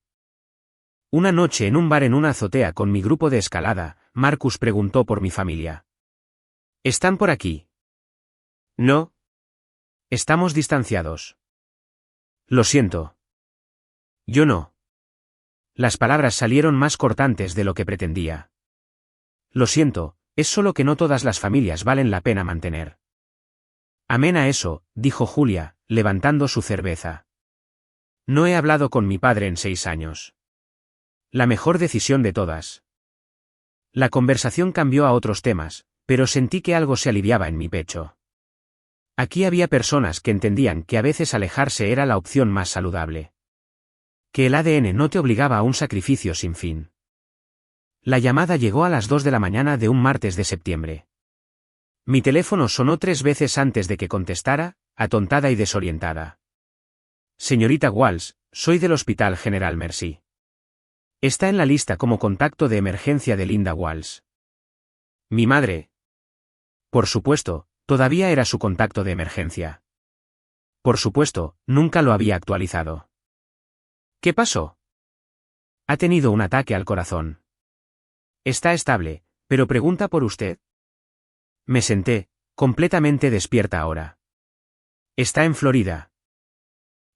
Una noche en un bar en una azotea con mi grupo de escalada, Marcus preguntó por mi familia. ¿Están por aquí? No. Estamos distanciados. Lo siento. Yo no. Las palabras salieron más cortantes de lo que pretendía. Lo siento, es solo que no todas las familias valen la pena mantener. Amén a eso, dijo Julia, levantando su cerveza. No he hablado con mi padre en 6 años. La mejor decisión de todas. La conversación cambió a otros temas, pero sentí que algo se aliviaba en mi pecho. Aquí había personas que entendían que a veces alejarse era la opción más saludable. Que el ADN no te obligaba a un sacrificio sin fin. La llamada llegó a las 2 de la mañana de un martes de septiembre. Mi teléfono sonó 3 veces antes de que contestara, atontada y desorientada. Señorita Walsh, soy del Hospital General Mercy. Está en la lista como contacto de emergencia de Linda Walsh. Mi madre. Por supuesto, todavía era su contacto de emergencia. Por supuesto, nunca lo había actualizado. ¿Qué pasó? Ha tenido un ataque al corazón. Está estable, pero pregunta por usted. Me senté, completamente despierta ahora. ¿Está en Florida?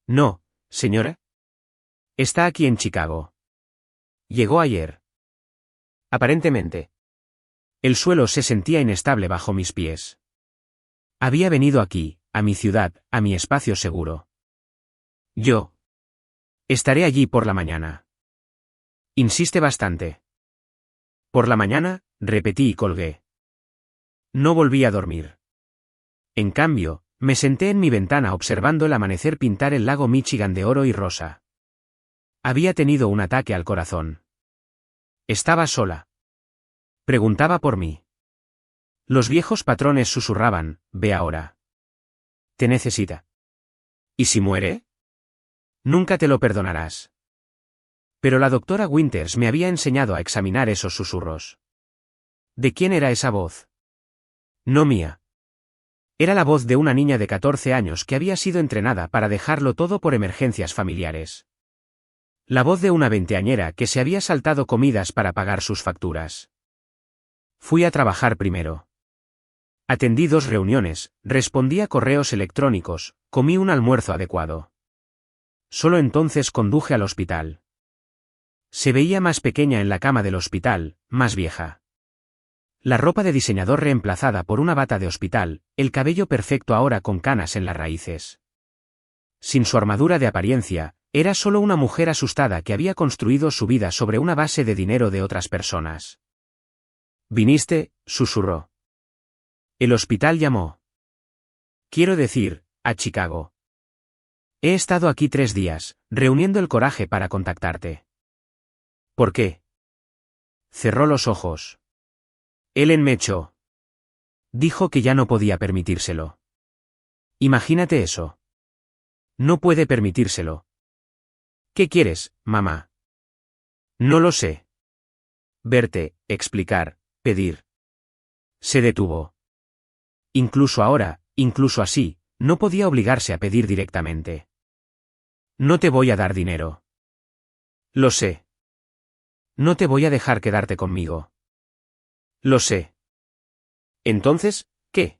No, señora. Está aquí en Chicago. Llegó ayer. Aparentemente. El suelo se sentía inestable bajo mis pies. Había venido aquí, a mi ciudad, a mi espacio seguro. Yo. Estaré allí por la mañana. Insiste bastante. Por la mañana, repetí y colgué. No volví a dormir. En cambio, me senté en mi ventana observando el amanecer pintar el lago Michigan de oro y rosa. Había tenido un ataque al corazón. Estaba sola. Preguntaba por mí. Los viejos patrones susurraban, ve ahora. Te necesita. ¿Y si muere? Nunca te lo perdonarás. Pero la doctora Winters me había enseñado a examinar esos susurros. ¿De quién era esa voz? No mía. Era la voz de una niña de 14 años que había sido entrenada para dejarlo todo por emergencias familiares. La voz de una veinteañera que se había saltado comidas para pagar sus facturas. Fui a trabajar primero. Atendí 2 reuniones, respondí a correos electrónicos, comí un almuerzo adecuado. Solo entonces conduje al hospital. Se veía más pequeña en la cama del hospital, más vieja. La ropa de diseñador reemplazada por una bata de hospital, el cabello perfecto ahora con canas en las raíces. Sin su armadura de apariencia, era solo una mujer asustada que había construido su vida sobre una base de dinero de otras personas. ¿Viniste?, susurró. El hospital llamó. Quiero decir, a Chicago. He estado aquí 3 días, reuniendo el coraje para contactarte. ¿Por qué? Cerró los ojos. Ellen me echó. Dijo que ya no podía permitírselo. Imagínate eso. No puede permitírselo. ¿Qué quieres, mamá? No lo sé. Verte, explicar, pedir. Se detuvo. Incluso ahora, incluso así, no podía obligarse a pedir directamente. No te voy a dar dinero. Lo sé. No te voy a dejar quedarte conmigo. Lo sé. Entonces, ¿qué?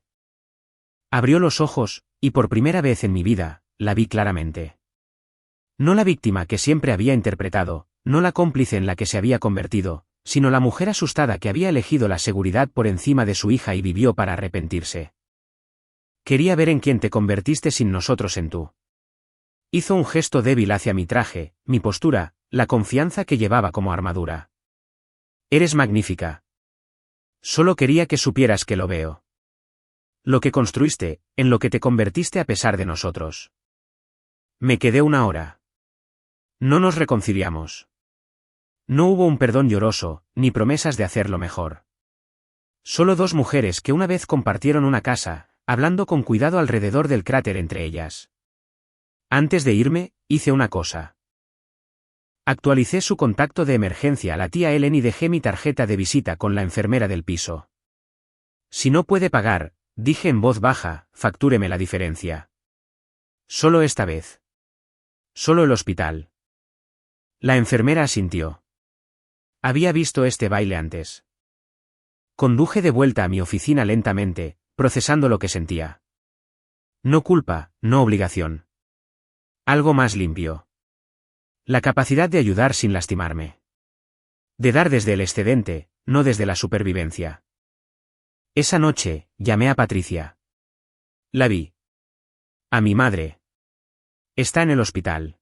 Abrió los ojos, y por primera vez en mi vida, la vi claramente. No la víctima que siempre había interpretado, no la cómplice en la que se había convertido, sino la mujer asustada que había elegido la seguridad por encima de su hija y vivió para arrepentirse. Quería ver en quién te convertiste sin nosotros en tú. Hizo un gesto débil hacia mi traje, mi postura, la confianza que llevaba como armadura. Eres magnífica. Solo quería que supieras que lo veo. Lo que construiste, en lo que te convertiste a pesar de nosotros. Me quedé una hora. No nos reconciliamos. No hubo un perdón lloroso, ni promesas de hacerlo mejor. Solo dos mujeres que una vez compartieron una casa, hablando con cuidado alrededor del cráter entre ellas. Antes de irme, hice una cosa. Actualicé su contacto de emergencia a la tía Ellen y dejé mi tarjeta de visita con la enfermera del piso. Si no puede pagar, dije en voz baja, factúreme la diferencia. Solo esta vez. Solo el hospital. La enfermera asintió. Había visto este baile antes. Conduje de vuelta a mi oficina lentamente, procesando lo que sentía. No culpa, no obligación. Algo más limpio. La capacidad de ayudar sin lastimarme. De dar desde el excedente, no desde la supervivencia. Esa noche, llamé a Patricia. La vi. A mi madre. Está en el hospital.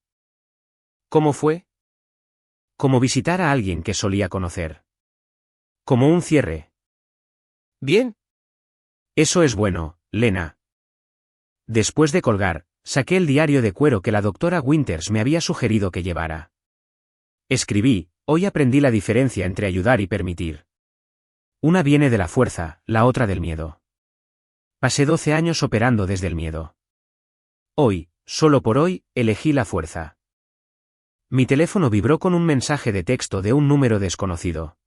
¿Cómo fue? Como visitar a alguien que solía conocer. Como un cierre. Bien. Eso es bueno, Lena. Después de colgar, saqué el diario de cuero que la doctora Winters me había sugerido que llevara. Escribí, hoy aprendí la diferencia entre ayudar y permitir. Una viene de la fuerza, la otra del miedo. Pasé 12 años operando desde el miedo. Hoy, solo por hoy, elegí la fuerza. Mi teléfono vibró con un mensaje de texto de un número desconocido.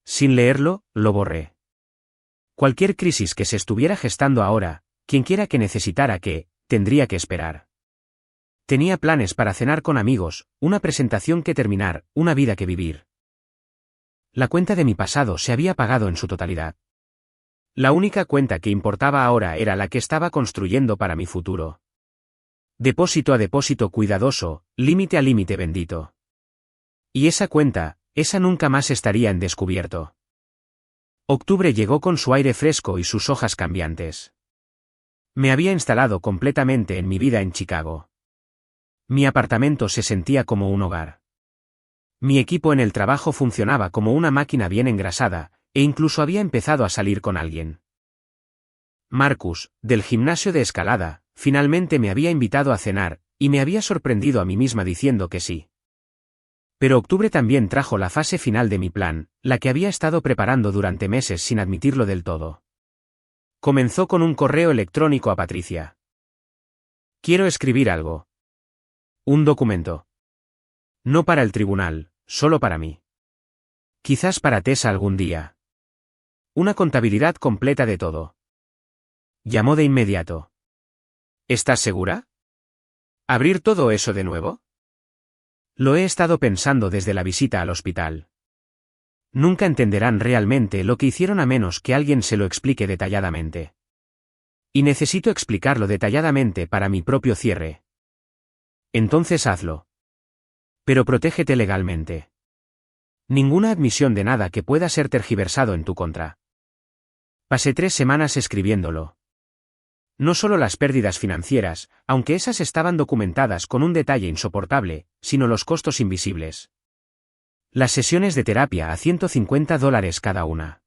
Sin leerlo, lo borré. Cualquier crisis que se estuviera gestando ahora, quienquiera que necesitara que, tendría que esperar. Tenía planes para cenar con amigos, una presentación que terminar, una vida que vivir. La cuenta de mi pasado se había pagado en su totalidad. La única cuenta que importaba ahora era la que estaba construyendo para mi futuro. Depósito a depósito cuidadoso, límite a límite bendito. Y esa cuenta, esa nunca más estaría en descubierto. Octubre llegó con su aire fresco y sus hojas cambiantes. Me había instalado completamente en mi vida en Chicago. Mi apartamento se sentía como un hogar. Mi equipo en el trabajo funcionaba como una máquina bien engrasada, e incluso había empezado a salir con alguien. Marcus, del gimnasio de escalada, finalmente me había invitado a cenar, y me había sorprendido a mí misma diciendo que sí. Pero octubre también trajo la fase final de mi plan, la que había estado preparando durante meses sin admitirlo del todo. Comenzó con un correo electrónico a Patricia. Quiero escribir algo. Un documento. No para el tribunal, solo para mí. Quizás para Tessa algún día. Una contabilidad completa de todo. Llamó de inmediato. ¿Estás segura? ¿Abrir todo eso de nuevo? Lo he estado pensando desde la visita al hospital. Nunca entenderán realmente lo que hicieron a menos que alguien se lo explique detalladamente. Y necesito explicarlo detalladamente para mi propio cierre. Entonces hazlo. Pero protégete legalmente. Ninguna admisión de nada que pueda ser tergiversado en tu contra. Pasé 3 semanas escribiéndolo. No solo las pérdidas financieras, aunque esas estaban documentadas con un detalle insoportable, sino los costos invisibles. Las sesiones de terapia a $150 cada una.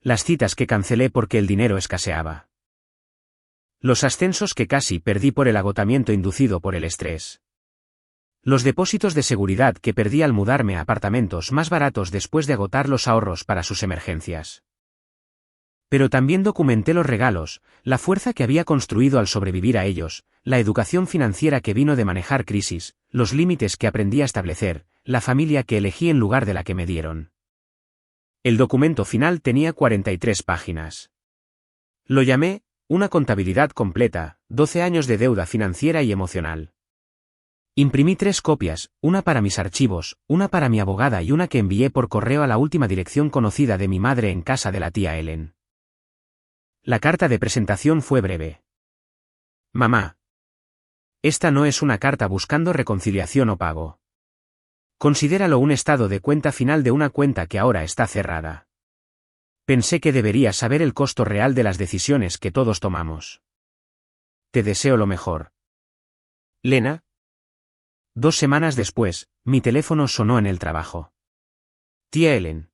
Las citas que cancelé porque el dinero escaseaba. Los ascensos que casi perdí por el agotamiento inducido por el estrés. Los depósitos de seguridad que perdí al mudarme a apartamentos más baratos después de agotar los ahorros para sus emergencias. Pero también documenté los regalos, la fuerza que había construido al sobrevivir a ellos, la educación financiera que vino de manejar crisis, los límites que aprendí a establecer, la familia que elegí en lugar de la que me dieron. El documento final tenía 43 páginas. Lo llamé, una contabilidad completa, 12 años de deuda financiera y emocional. Imprimí 3 copias, una para mis archivos, una para mi abogada y una que envié por correo a la última dirección conocida de mi madre en casa de la tía Ellen. La carta de presentación fue breve. Mamá. Esta no es una carta buscando reconciliación o pago. Considéralo un estado de cuenta final de una cuenta que ahora está cerrada. Pensé que deberías saber el costo real de las decisiones que todos tomamos. Te deseo lo mejor. Lena. 2 semanas después, mi teléfono sonó en el trabajo. Tía Ellen.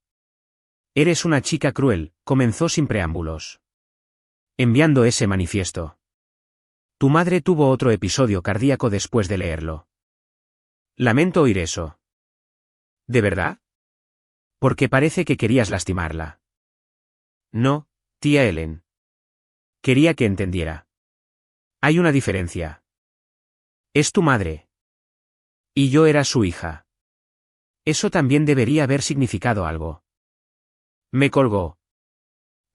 Eres una chica cruel, comenzó sin preámbulos. Enviando ese manifiesto. Tu madre tuvo otro episodio cardíaco después de leerlo. Lamento oír eso. ¿De verdad? Porque parece que querías lastimarla. No, tía Ellen. Quería que entendiera. Hay una diferencia. Es tu madre. Y yo era su hija. Eso también debería haber significado algo. Me colgó.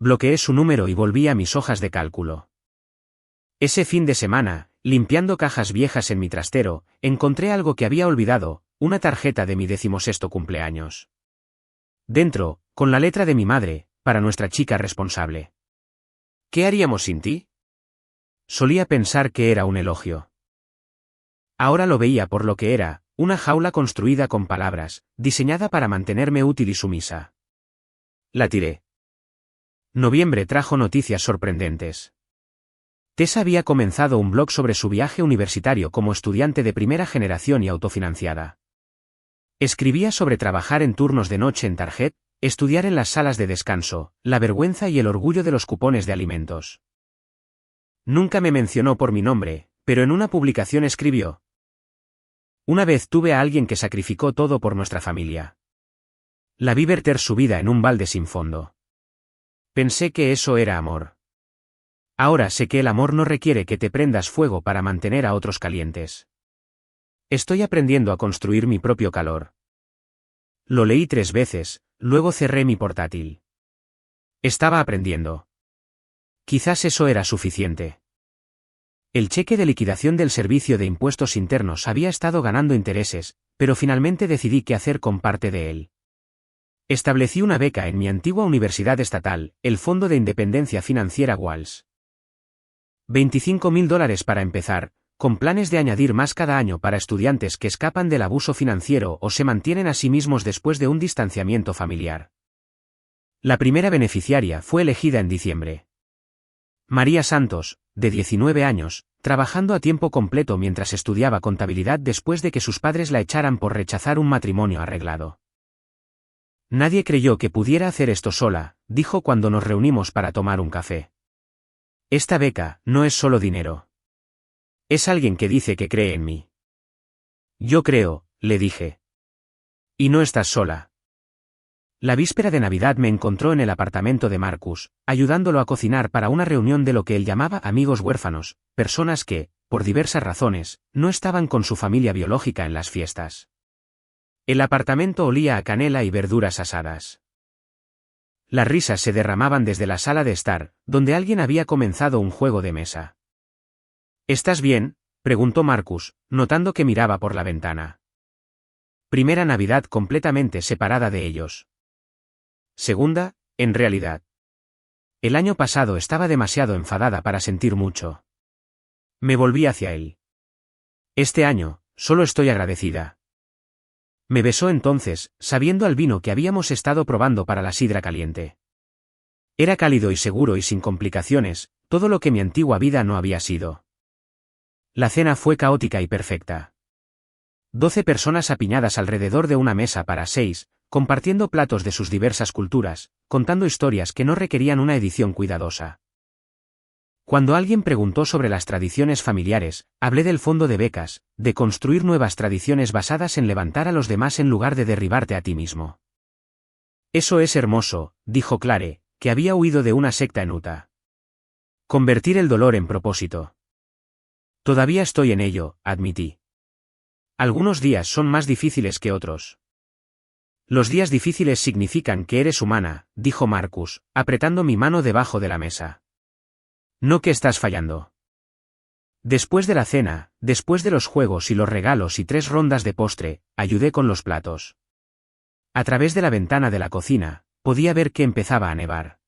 Bloqueé su número y volví a mis hojas de cálculo. Ese fin de semana, limpiando cajas viejas en mi trastero, encontré algo que había olvidado, una tarjeta de mi 16º cumpleaños. Dentro, con la letra de mi madre, para nuestra chica responsable. ¿Qué haríamos sin ti? Solía pensar que era un elogio. Ahora lo veía por lo que era, una jaula construida con palabras, diseñada para mantenerme útil y sumisa. La tiré. Noviembre trajo noticias sorprendentes. Tessa había comenzado un blog sobre su viaje universitario como estudiante de primera generación y autofinanciada. Escribía sobre trabajar en turnos de noche en Target, estudiar en las salas de descanso, la vergüenza y el orgullo de los cupones de alimentos. Nunca me mencionó por mi nombre, pero en una publicación escribió: una vez tuve a alguien que sacrificó todo por nuestra familia. La vi verter su vida en un balde sin fondo. Pensé que eso era amor. Ahora sé que el amor no requiere que te prendas fuego para mantener a otros calientes. Estoy aprendiendo a construir mi propio calor. Lo leí 3 veces, luego cerré mi portátil. Estaba aprendiendo. Quizás eso era suficiente. El cheque de liquidación del Servicio de Impuestos Internos había estado ganando intereses, pero finalmente decidí qué hacer con parte de él. Establecí una beca en mi antigua universidad estatal, el Fondo de Independencia Financiera Walsh. $25.000 para empezar, con planes de añadir más cada año para estudiantes que escapan del abuso financiero o se mantienen a sí mismos después de un distanciamiento familiar. La primera beneficiaria fue elegida en diciembre. María Santos, de 19 años, trabajando a tiempo completo mientras estudiaba contabilidad después de que sus padres la echaran por rechazar un matrimonio arreglado. Nadie creyó que pudiera hacer esto sola, dijo cuando nos reunimos para tomar un café. Esta beca no es solo dinero. Es alguien que dice que cree en mí. Yo creo, le dije. Y no estás sola. La víspera de Navidad me encontró en el apartamento de Marcus, ayudándolo a cocinar para una reunión de lo que él llamaba amigos huérfanos, personas que, por diversas razones, no estaban con su familia biológica en las fiestas. El apartamento olía a canela y verduras asadas. Las risas se derramaban desde la sala de estar, donde alguien había comenzado un juego de mesa. ¿Estás bien?, preguntó Marcus, notando que miraba por la ventana. Primera Navidad completamente separada de ellos. Segunda, en realidad. El año pasado estaba demasiado enfadada para sentir mucho. Me volví hacia él. Este año, solo estoy agradecida. Me besó entonces, sabiendo al vino que habíamos estado probando para la sidra caliente. Era cálido y seguro y sin complicaciones, todo lo que mi antigua vida no había sido. La cena fue caótica y perfecta. 12 personas apiñadas alrededor de una mesa para 6, compartiendo platos de sus diversas culturas, contando historias que no requerían una edición cuidadosa. Cuando alguien preguntó sobre las tradiciones familiares, hablé del fondo de becas, de construir nuevas tradiciones basadas en levantar a los demás en lugar de derribarte a ti mismo. Eso es hermoso, dijo Clare, que había huido de una secta en Utah. Convertir el dolor en propósito. Todavía estoy en ello, admití. Algunos días son más difíciles que otros. Los días difíciles significan que eres humana, dijo Marcus, apretando mi mano debajo de la mesa. No que estás fallando. Después de la cena, después de los juegos y los regalos y 3 rondas de postre, ayudé con los platos. A través de la ventana de la cocina, podía ver que empezaba a nevar.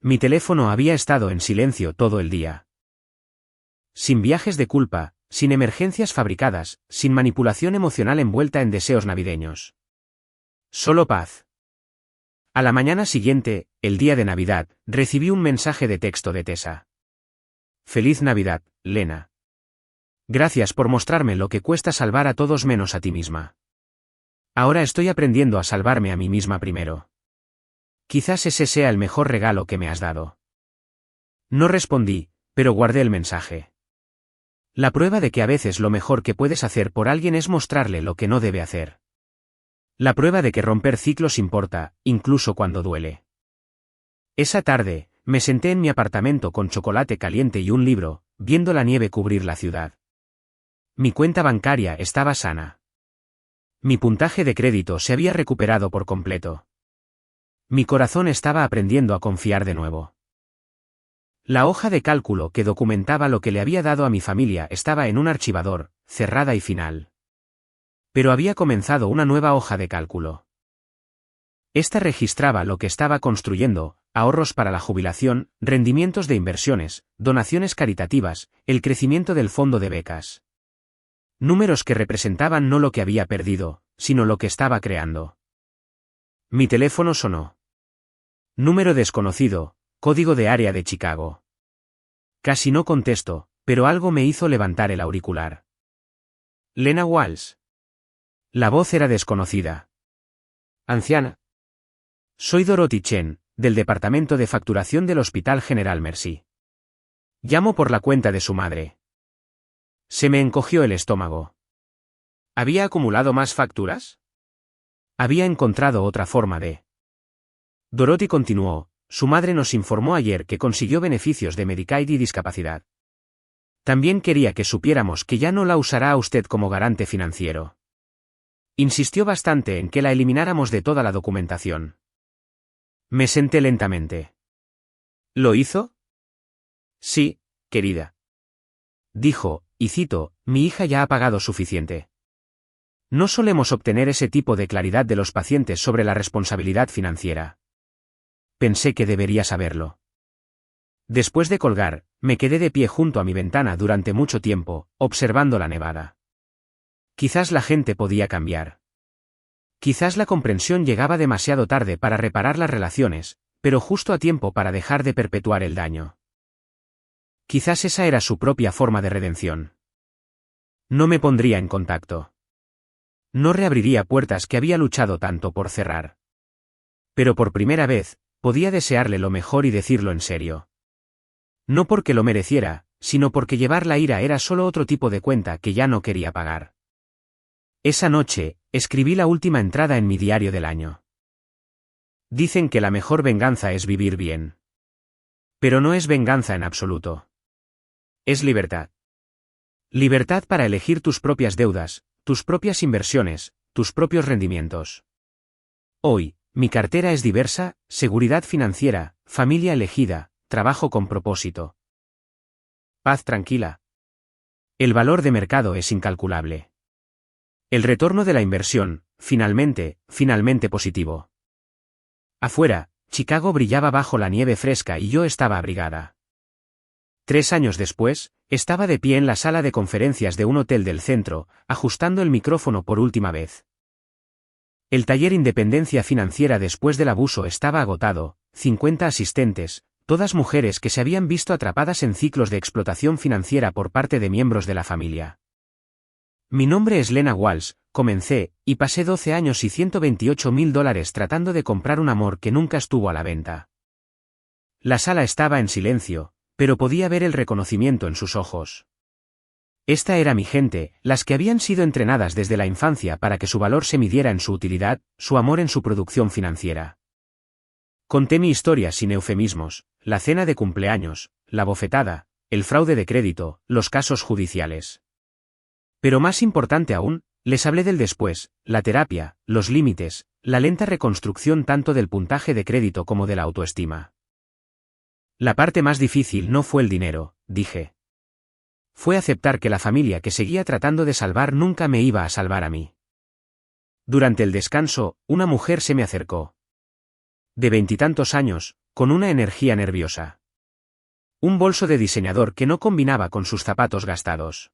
Mi teléfono había estado en silencio todo el día. Sin viajes de culpa, sin emergencias fabricadas, sin manipulación emocional envuelta en deseos navideños. Solo paz. A la mañana siguiente, el día de Navidad, recibí un mensaje de texto de Tessa. Feliz Navidad, Lena. Gracias por mostrarme lo que cuesta salvar a todos menos a ti misma. Ahora estoy aprendiendo a salvarme a mí misma primero. Quizás ese sea el mejor regalo que me has dado. No respondí, pero guardé el mensaje. La prueba de que a veces lo mejor que puedes hacer por alguien es mostrarle lo que no debe hacer. La prueba de que romper ciclos importa, incluso cuando duele. Esa tarde, me senté en mi apartamento con chocolate caliente y un libro, viendo la nieve cubrir la ciudad. Mi cuenta bancaria estaba sana. Mi puntaje de crédito se había recuperado por completo. Mi corazón estaba aprendiendo a confiar de nuevo. La hoja de cálculo que documentaba lo que le había dado a mi familia estaba en un archivador, cerrada y final. Pero había comenzado una nueva hoja de cálculo. Esta registraba lo que estaba construyendo: ahorros para la jubilación, rendimientos de inversiones, donaciones caritativas, el crecimiento del fondo de becas. Números que representaban no lo que había perdido, sino lo que estaba creando. Mi teléfono sonó. Número desconocido, código de área de Chicago. Casi no contesto, pero algo me hizo levantar el auricular. Lena Walsh. La voz era desconocida. Anciana. Soy Dorothy Chen, del Departamento de Facturación del Hospital General Mercy. Llamo por la cuenta de su madre. Se me encogió el estómago. ¿Había acumulado más facturas? Había encontrado otra forma de. Dorothy continuó: su madre nos informó ayer que consiguió beneficios de Medicaid y discapacidad. También quería que supiéramos que ya no la usará a usted como garante financiero. Insistió bastante en que la elimináramos de toda la documentación. Me senté lentamente. ¿Lo hizo? Sí, querida. Dijo, y cito: mi hija ya ha pagado suficiente. No solemos obtener ese tipo de claridad de los pacientes sobre la responsabilidad financiera. Pensé que debería saberlo. Después de colgar, me quedé de pie junto a mi ventana durante mucho tiempo, observando la nevada. Quizás la gente podía cambiar. Quizás la comprensión llegaba demasiado tarde para reparar las relaciones, pero justo a tiempo para dejar de perpetuar el daño. Quizás esa era su propia forma de redención. No me pondría en contacto. No reabriría puertas que había luchado tanto por cerrar. Pero por primera vez, podía desearle lo mejor y decirlo en serio. No porque lo mereciera, sino porque llevar la ira era solo otro tipo de cuenta que ya no quería pagar. Esa noche, escribí la última entrada en mi diario del año. Dicen que la mejor venganza es vivir bien. Pero no es venganza en absoluto. Es libertad. Libertad para elegir tus propias deudas, tus propias inversiones, tus propios rendimientos. Hoy, mi cartera es diversa: seguridad financiera, familia elegida, trabajo con propósito. Paz tranquila. El valor de mercado es incalculable. El retorno de la inversión, finalmente positivo. Afuera, Chicago brillaba bajo la nieve fresca y yo estaba abrigada. 3 años después, estaba de pie en la sala de conferencias de un hotel del centro, ajustando el micrófono por última vez. El taller Independencia Financiera después del abuso estaba agotado: 50 asistentes, todas mujeres que se habían visto atrapadas en ciclos de explotación financiera por parte de miembros de la familia. Mi nombre es Lena Walsh, comencé, y pasé 12 años y $128,000 tratando de comprar un amor que nunca estuvo a la venta. La sala estaba en silencio, pero podía ver el reconocimiento en sus ojos. Esta era mi gente, las que habían sido entrenadas desde la infancia para que su valor se midiera en su utilidad, su amor en su producción financiera. Conté mi historia sin eufemismos: la cena de cumpleaños, la bofetada, el fraude de crédito, los casos judiciales. Pero más importante aún, les hablé del después: la terapia, los límites, la lenta reconstrucción tanto del puntaje de crédito como de la autoestima. La parte más difícil no fue el dinero, dije. Fue aceptar que la familia que seguía tratando de salvar nunca me iba a salvar a mí. Durante el descanso, una mujer se me acercó. De 20 y tantos años, con una energía nerviosa. Un bolso de diseñador que no combinaba con sus zapatos gastados.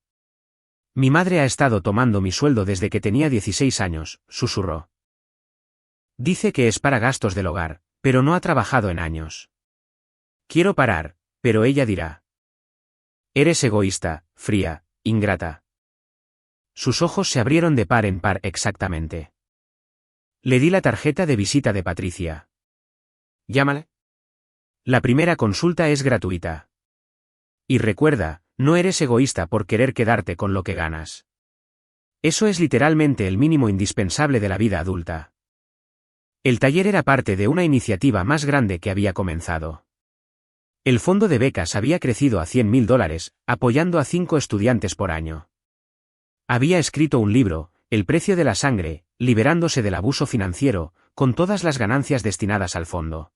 Mi madre ha estado tomando mi sueldo desde que tenía 16 años, susurró. Dice que es para gastos del hogar, pero no ha trabajado en años. Quiero parar, pero ella dirá. Eres egoísta, fría, ingrata. Sus ojos se abrieron de par en par exactamente. Le di la tarjeta de visita de Patricia. Llámala. La primera consulta es gratuita. Y recuerda, no eres egoísta por querer quedarte con lo que ganas. Eso es literalmente el mínimo indispensable de la vida adulta. El taller era parte de una iniciativa más grande que había comenzado. El fondo de becas había crecido a $100.000, apoyando a 5 estudiantes por año. Había escrito un libro, El precio de la sangre, liberándose del abuso financiero, con todas las ganancias destinadas al fondo.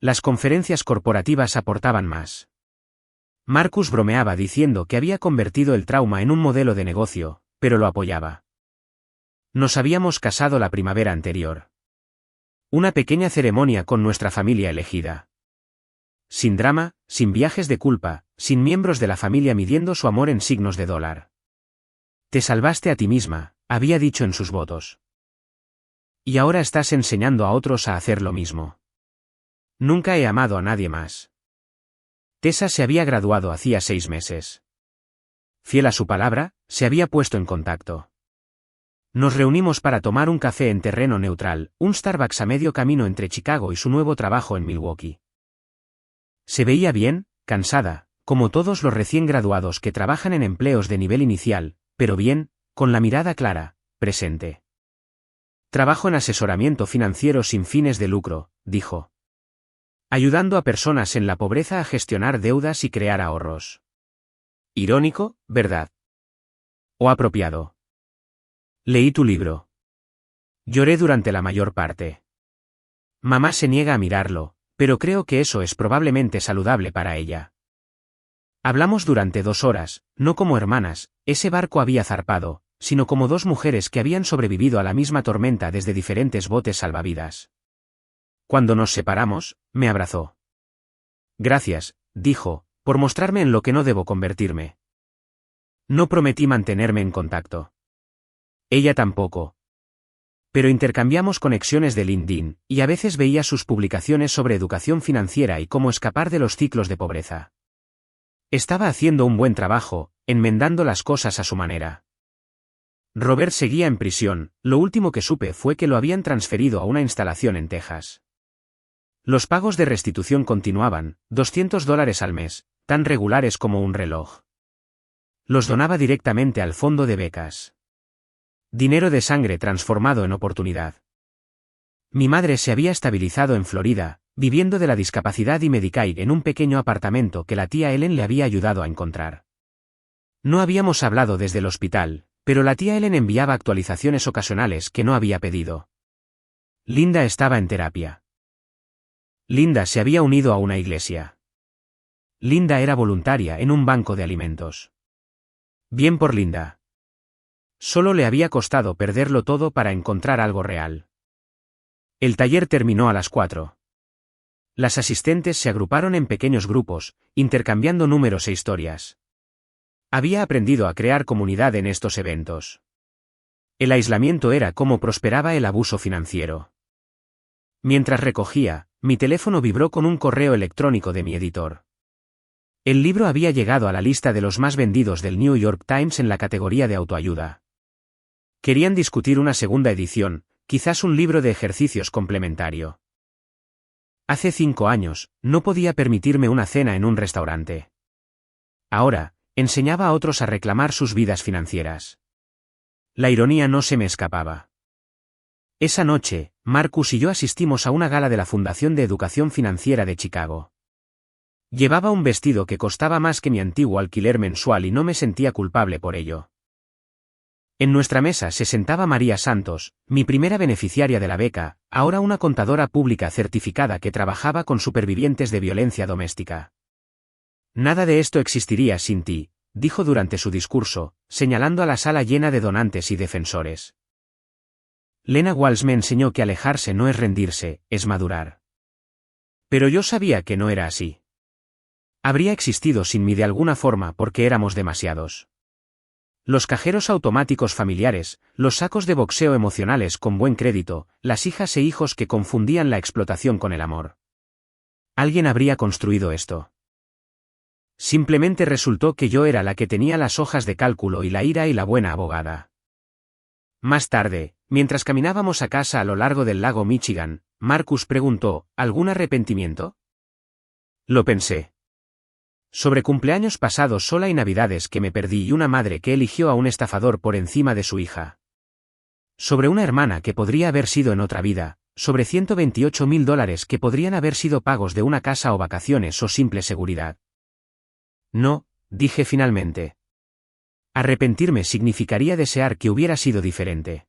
Las conferencias corporativas aportaban más. Marcus bromeaba diciendo que había convertido el trauma en un modelo de negocio, pero lo apoyaba. Nos habíamos casado la primavera anterior. Una pequeña ceremonia con nuestra familia elegida. Sin drama, sin viajes de culpa, sin miembros de la familia midiendo su amor en signos de dólar. Te salvaste a ti misma, había dicho en sus votos. Y ahora estás enseñando a otros a hacer lo mismo. Nunca he amado a nadie más. Tessa se había graduado hacía 6 meses. Fiel a su palabra, se había puesto en contacto. Nos reunimos para tomar un café en terreno neutral, un Starbucks a medio camino entre Chicago y su nuevo trabajo en Milwaukee. Se veía bien, cansada, como todos los recién graduados que trabajan en empleos de nivel inicial, pero bien, con la mirada clara, presente. Trabajo en asesoramiento financiero sin fines de lucro, dijo. Ayudando a personas en la pobreza a gestionar deudas y crear ahorros. Irónico, ¿verdad? ¿O apropiado? Leí tu libro. Lloré durante la mayor parte. Mamá se niega a mirarlo, pero creo que eso es probablemente saludable para ella. Hablamos durante 2 horas, no como hermanas, ese barco había zarpado, sino como 2 mujeres que habían sobrevivido a la misma tormenta desde diferentes botes salvavidas. Cuando nos separamos, me abrazó. Gracias, dijo, por mostrarme en lo que no debo convertirme. No prometí mantenerme en contacto. Ella tampoco. Pero intercambiamos conexiones de LinkedIn, y a veces veía sus publicaciones sobre educación financiera y cómo escapar de los ciclos de pobreza. Estaba haciendo un buen trabajo, enmendando las cosas a su manera. Robert seguía en prisión, lo último que supe fue que lo habían transferido a una instalación en Texas. Los pagos de restitución continuaban, $200 al mes, tan regulares como un reloj. Los donaba directamente al fondo de becas. Dinero de sangre transformado en oportunidad. Mi madre se había estabilizado en Florida, viviendo de la discapacidad y Medicaid en un pequeño apartamento que la tía Ellen le había ayudado a encontrar. No habíamos hablado desde el hospital, pero la tía Ellen enviaba actualizaciones ocasionales que no había pedido. Linda estaba en terapia. Linda se había unido a una iglesia. Linda era voluntaria en un banco de alimentos. Bien por Linda. Solo le había costado perderlo todo para encontrar algo real. El taller terminó a las 4. Las asistentes se agruparon en pequeños grupos, intercambiando números e historias. Había aprendido a crear comunidad en estos eventos. El aislamiento era cómo prosperaba el abuso financiero. Mientras recogía, mi teléfono vibró con un correo electrónico de mi editor. El libro había llegado a la lista de los más vendidos del New York Times en la categoría de autoayuda. Querían discutir una segunda edición, quizás un libro de ejercicios complementario. Hace 5 años, no podía permitirme una cena en un restaurante. Ahora, enseñaba a otros a reclamar sus vidas financieras. La ironía no se me escapaba. Esa noche, Marcus y yo asistimos a una gala de la Fundación de Educación Financiera de Chicago. Llevaba un vestido que costaba más que mi antiguo alquiler mensual y no me sentía culpable por ello. En nuestra mesa se sentaba María Santos, mi primera beneficiaria de la beca, ahora una contadora pública certificada que trabajaba con supervivientes de violencia doméstica. Nada de esto existiría sin ti, dijo durante su discurso, señalando a la sala llena de donantes y defensores. Lena Walsh me enseñó que alejarse no es rendirse, es madurar. Pero yo sabía que no era así. Habría existido sin mí de alguna forma porque éramos demasiados. Los cajeros automáticos familiares, los sacos de boxeo emocionales con buen crédito, las hijas e hijos que confundían la explotación con el amor. Alguien habría construido esto. Simplemente resultó que yo era la que tenía las hojas de cálculo y la ira y la buena abogada. Más tarde, mientras caminábamos a casa a lo largo del lago Michigan, Marcus preguntó, ¿algún arrepentimiento? Lo pensé. Sobre cumpleaños pasados sola y navidades que me perdí y una madre que eligió a un estafador por encima de su hija. Sobre una hermana que podría haber sido en otra vida, sobre $128.000 que podrían haber sido pagos de una casa o vacaciones o simple seguridad. No, dije finalmente. Arrepentirme significaría desear que hubiera sido diferente.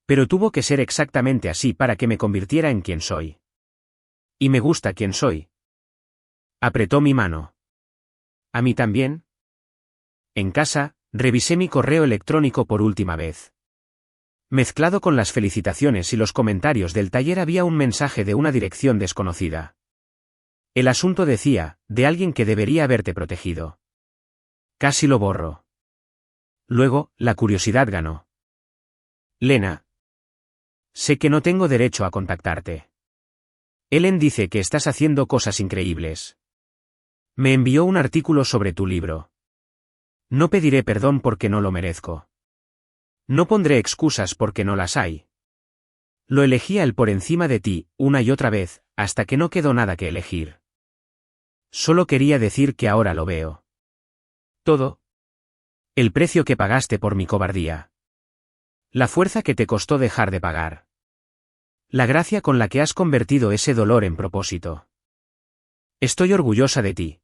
Pero tuvo que ser exactamente así para que me convirtiera en quien soy. Y me gusta quien soy. Apretó mi mano. ¿A mí también? En casa, revisé mi correo electrónico por última vez. Mezclado con las felicitaciones y los comentarios del taller había un mensaje de una dirección desconocida. El asunto decía, de alguien que debería haberte protegido. Casi lo borro. Luego, la curiosidad ganó. Lena. Sé que no tengo derecho a contactarte. Ellen dice que estás haciendo cosas increíbles. Me envió un artículo sobre tu libro. No pediré perdón porque no lo merezco. No pondré excusas porque no las hay. Lo elegí a él por encima de ti, una y otra vez, hasta que no quedó nada que elegir. Solo quería decir que ahora lo veo. Todo. El precio que pagaste por mi cobardía. La fuerza que te costó dejar de pagar. La gracia con la que has convertido ese dolor en propósito. Estoy orgullosa de ti.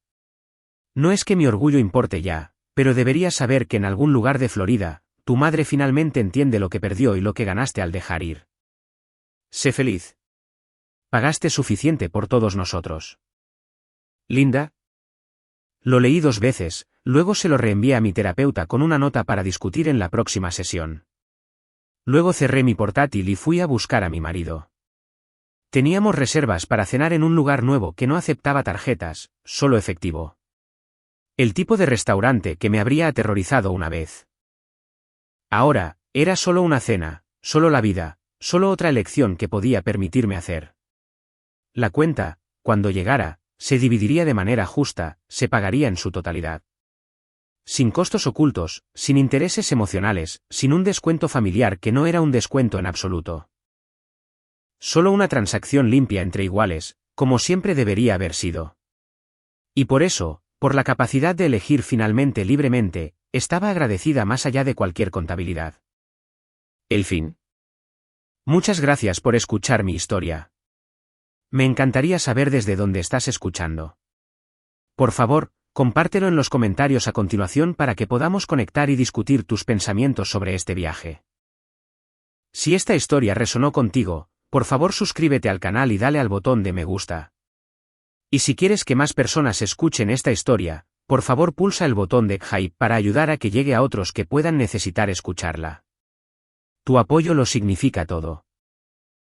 No es que mi orgullo importe ya, pero deberías saber que en algún lugar de Florida, tu madre finalmente entiende lo que perdió y lo que ganaste al dejar ir. Sé feliz. Pagaste suficiente por todos nosotros. Linda. Lo leí 2 veces, luego se lo reenvié a mi terapeuta con una nota para discutir en la próxima sesión. Luego cerré mi portátil y fui a buscar a mi marido. Teníamos reservas para cenar en un lugar nuevo que no aceptaba tarjetas, solo efectivo. El tipo de restaurante que me habría aterrorizado una vez. Ahora, era solo una cena, solo la vida, solo otra elección que podía permitirme hacer. La cuenta, cuando llegara, se dividiría de manera justa, se pagaría en su totalidad. Sin costos ocultos, sin intereses emocionales, sin un descuento familiar que no era un descuento en absoluto. Solo una transacción limpia entre iguales, como siempre debería haber sido. Y por eso, por la capacidad de elegir finalmente libremente, estaba agradecida más allá de cualquier contabilidad. El fin. Muchas gracias por escuchar mi historia. Me encantaría saber desde dónde estás escuchando. Por favor, compártelo en los comentarios a continuación para que podamos conectar y discutir tus pensamientos sobre este viaje. Si esta historia resonó contigo, por favor suscríbete al canal y dale al botón de me gusta. Y si quieres que más personas escuchen esta historia, por favor pulsa el botón de hype para ayudar a que llegue a otros que puedan necesitar escucharla. Tu apoyo lo significa todo.